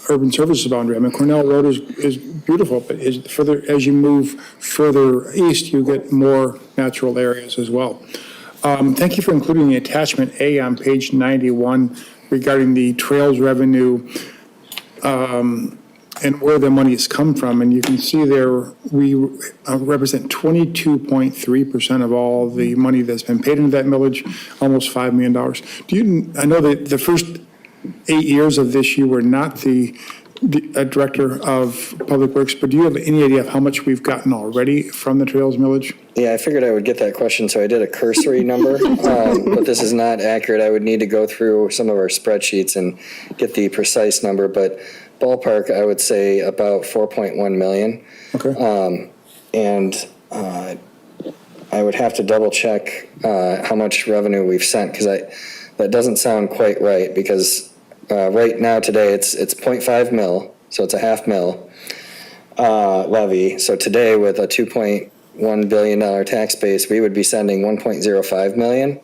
urban services boundary. I mean, Cornell Road is beautiful, but as you move further east, you get more natural areas as well. Thank you for including the attachment A on page 91 regarding the trails revenue and where the money has come from. And you can see there we represent 22.3% of all the money that's been paid into that millage, almost $5 million. I know that the first 8 years of this, you were not the Director of Public Works, but do you have any idea of how much we've gotten already from the Trails millage? Yeah, I figured I would get that question, so I did a cursory number, but this is not accurate. I would need to go through some of our spreadsheets and get the precise number, but ballpark, I would say about 4.1 million. Okay. And I would have to double check how much revenue we've sent, because that doesn't sound quite right, because right now today it's 0.5 mil, so it's a half mil levy. So today with a $2.1 billion tax base, we would be sending 1.05 million.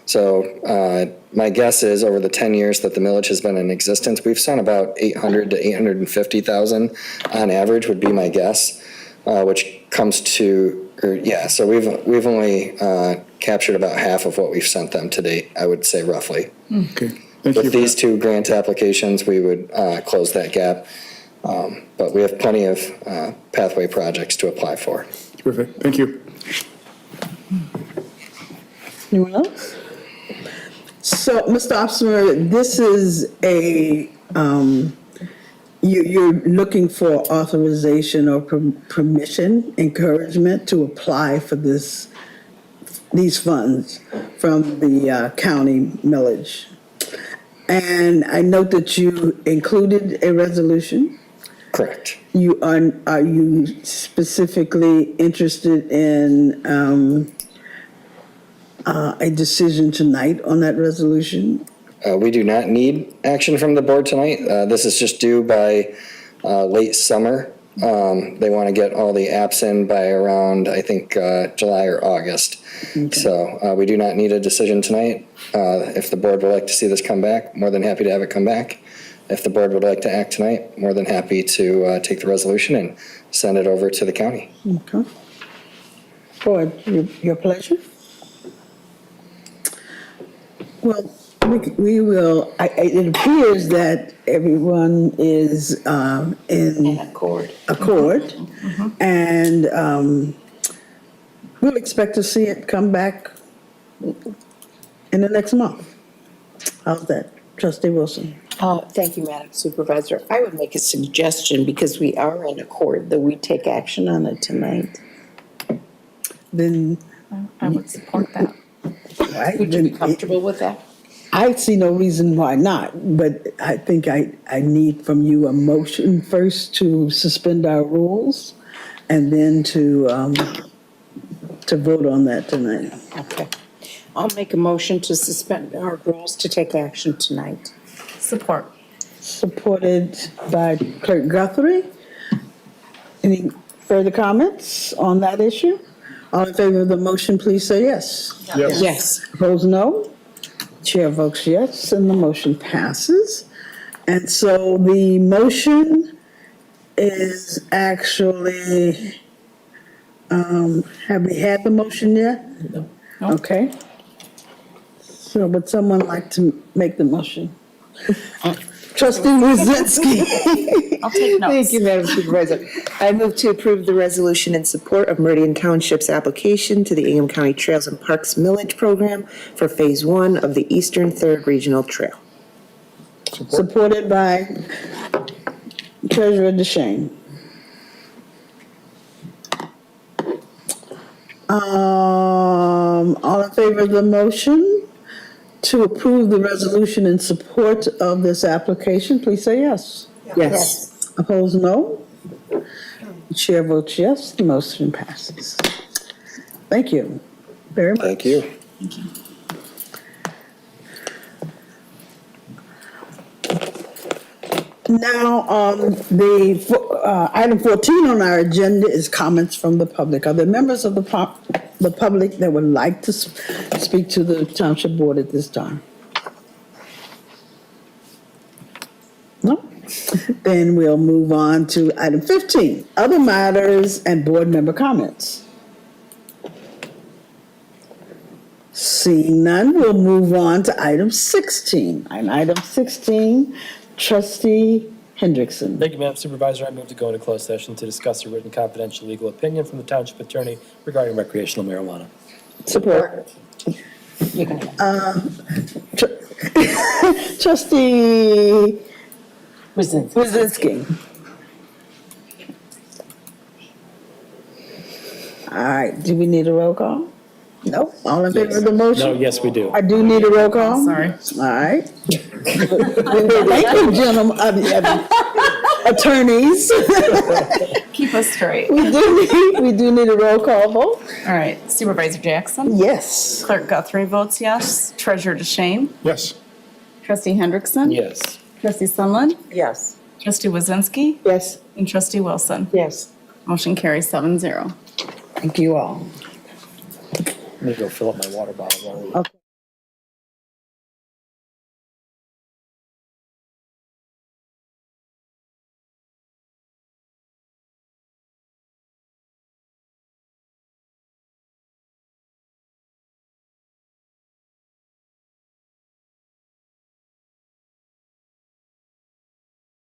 So my guess is over the 10 years that the millage has been in existence, we've sent about 800 to 850,000 on average would be my guess, which comes to, so we've only captured about half of what we've sent them to date, I would say roughly. Okay. Thank you With these two grant applications, we would close that gap. But we have plenty of pathway projects to apply for. Terrific. Thank you. Anyone else? So, Mr. Officer, this is you're looking for authorization or permission, encouragement to apply for these funds from the county millage. And I note that you included a resolution. Correct. Are you specifically interested in a decision tonight on that resolution? We do not need action from the board tonight. This is just due by late summer. They want to get all the apps in by around, I think, July or August. Okay. So we do not need a decision tonight. If the board would like to see this come back, more than happy to have it come back. If the board would like to act tonight, more than happy to take the resolution and send it over to the county. Okay. Board, your pleasure. Well, we will, it appears that everyone is in accord. And we'll expect to see it come back in the next month. How's that? Trustee Wilson? Thank you, Madam Supervisor. I would make a suggestion, because we are in accord, that we take action on it tonight. Then I would support that. Would you be comfortable with that? I see no reason why not, but I think I need from you a motion first to suspend our rules and then to vote on that tonight. Okay. I'll make a motion to suspend our rules to take action tonight. Support. Supported by Clerk Guthrie. Any further comments on that issue? All in favor of the motion, please say yes. Yes. Yes. Opposed, no. Chair votes yes, and the motion passes. And so the motion is actually, have we had the motion yet? No. Okay. So would someone like to make the motion? Trustee Wozinski. I'll take notes. Thank you, Madam Supervisor. I move to approve the resolution in support of Meridian Township's application to the Ingham County Trails and Parks Millage Program for Phase 1 of the Eastern Third Regional Trail. Supported by Treasurer DeShane. All in favor of the motion to approve the resolution in support of this application, please say yes. Yes. Opposed, no. The chair votes yes, the motion passes. Thank you very much. Thank you. Now, the item 14 on our agenda is comments from the public. Are there members of the public that would like to speak to the Township Board at this time? No? Then we'll move on to item 15, other matters and board member comments. Seeing none, we'll move on to item 16. And item 16, Trustee Hendrickson. Thank you, Madam Supervisor. I move to go into closed session to discuss a written confidential legal opinion from the Township Attorney regarding recreational marijuana. Support. Trustee Wozinski. All right, do we need a roll call? No. All in favor of the motion? No, yes, we do. I do need a roll call? Sorry. All right. Thank you, gentlemen. attorneys. Keep us straight. We do need a roll call vote. All right, Supervisor Jackson? Yes. Clerk Guthrie votes yes. Treasurer DeShane? Yes. Trustee Hendrickson? Yes. Trustee Sunland? Yes. Trustee Wazinski? Yes. And Trustee Wilson? Yes. Motion carries 7-0. Thank you all. Let me go fill up my water bottle. Okay.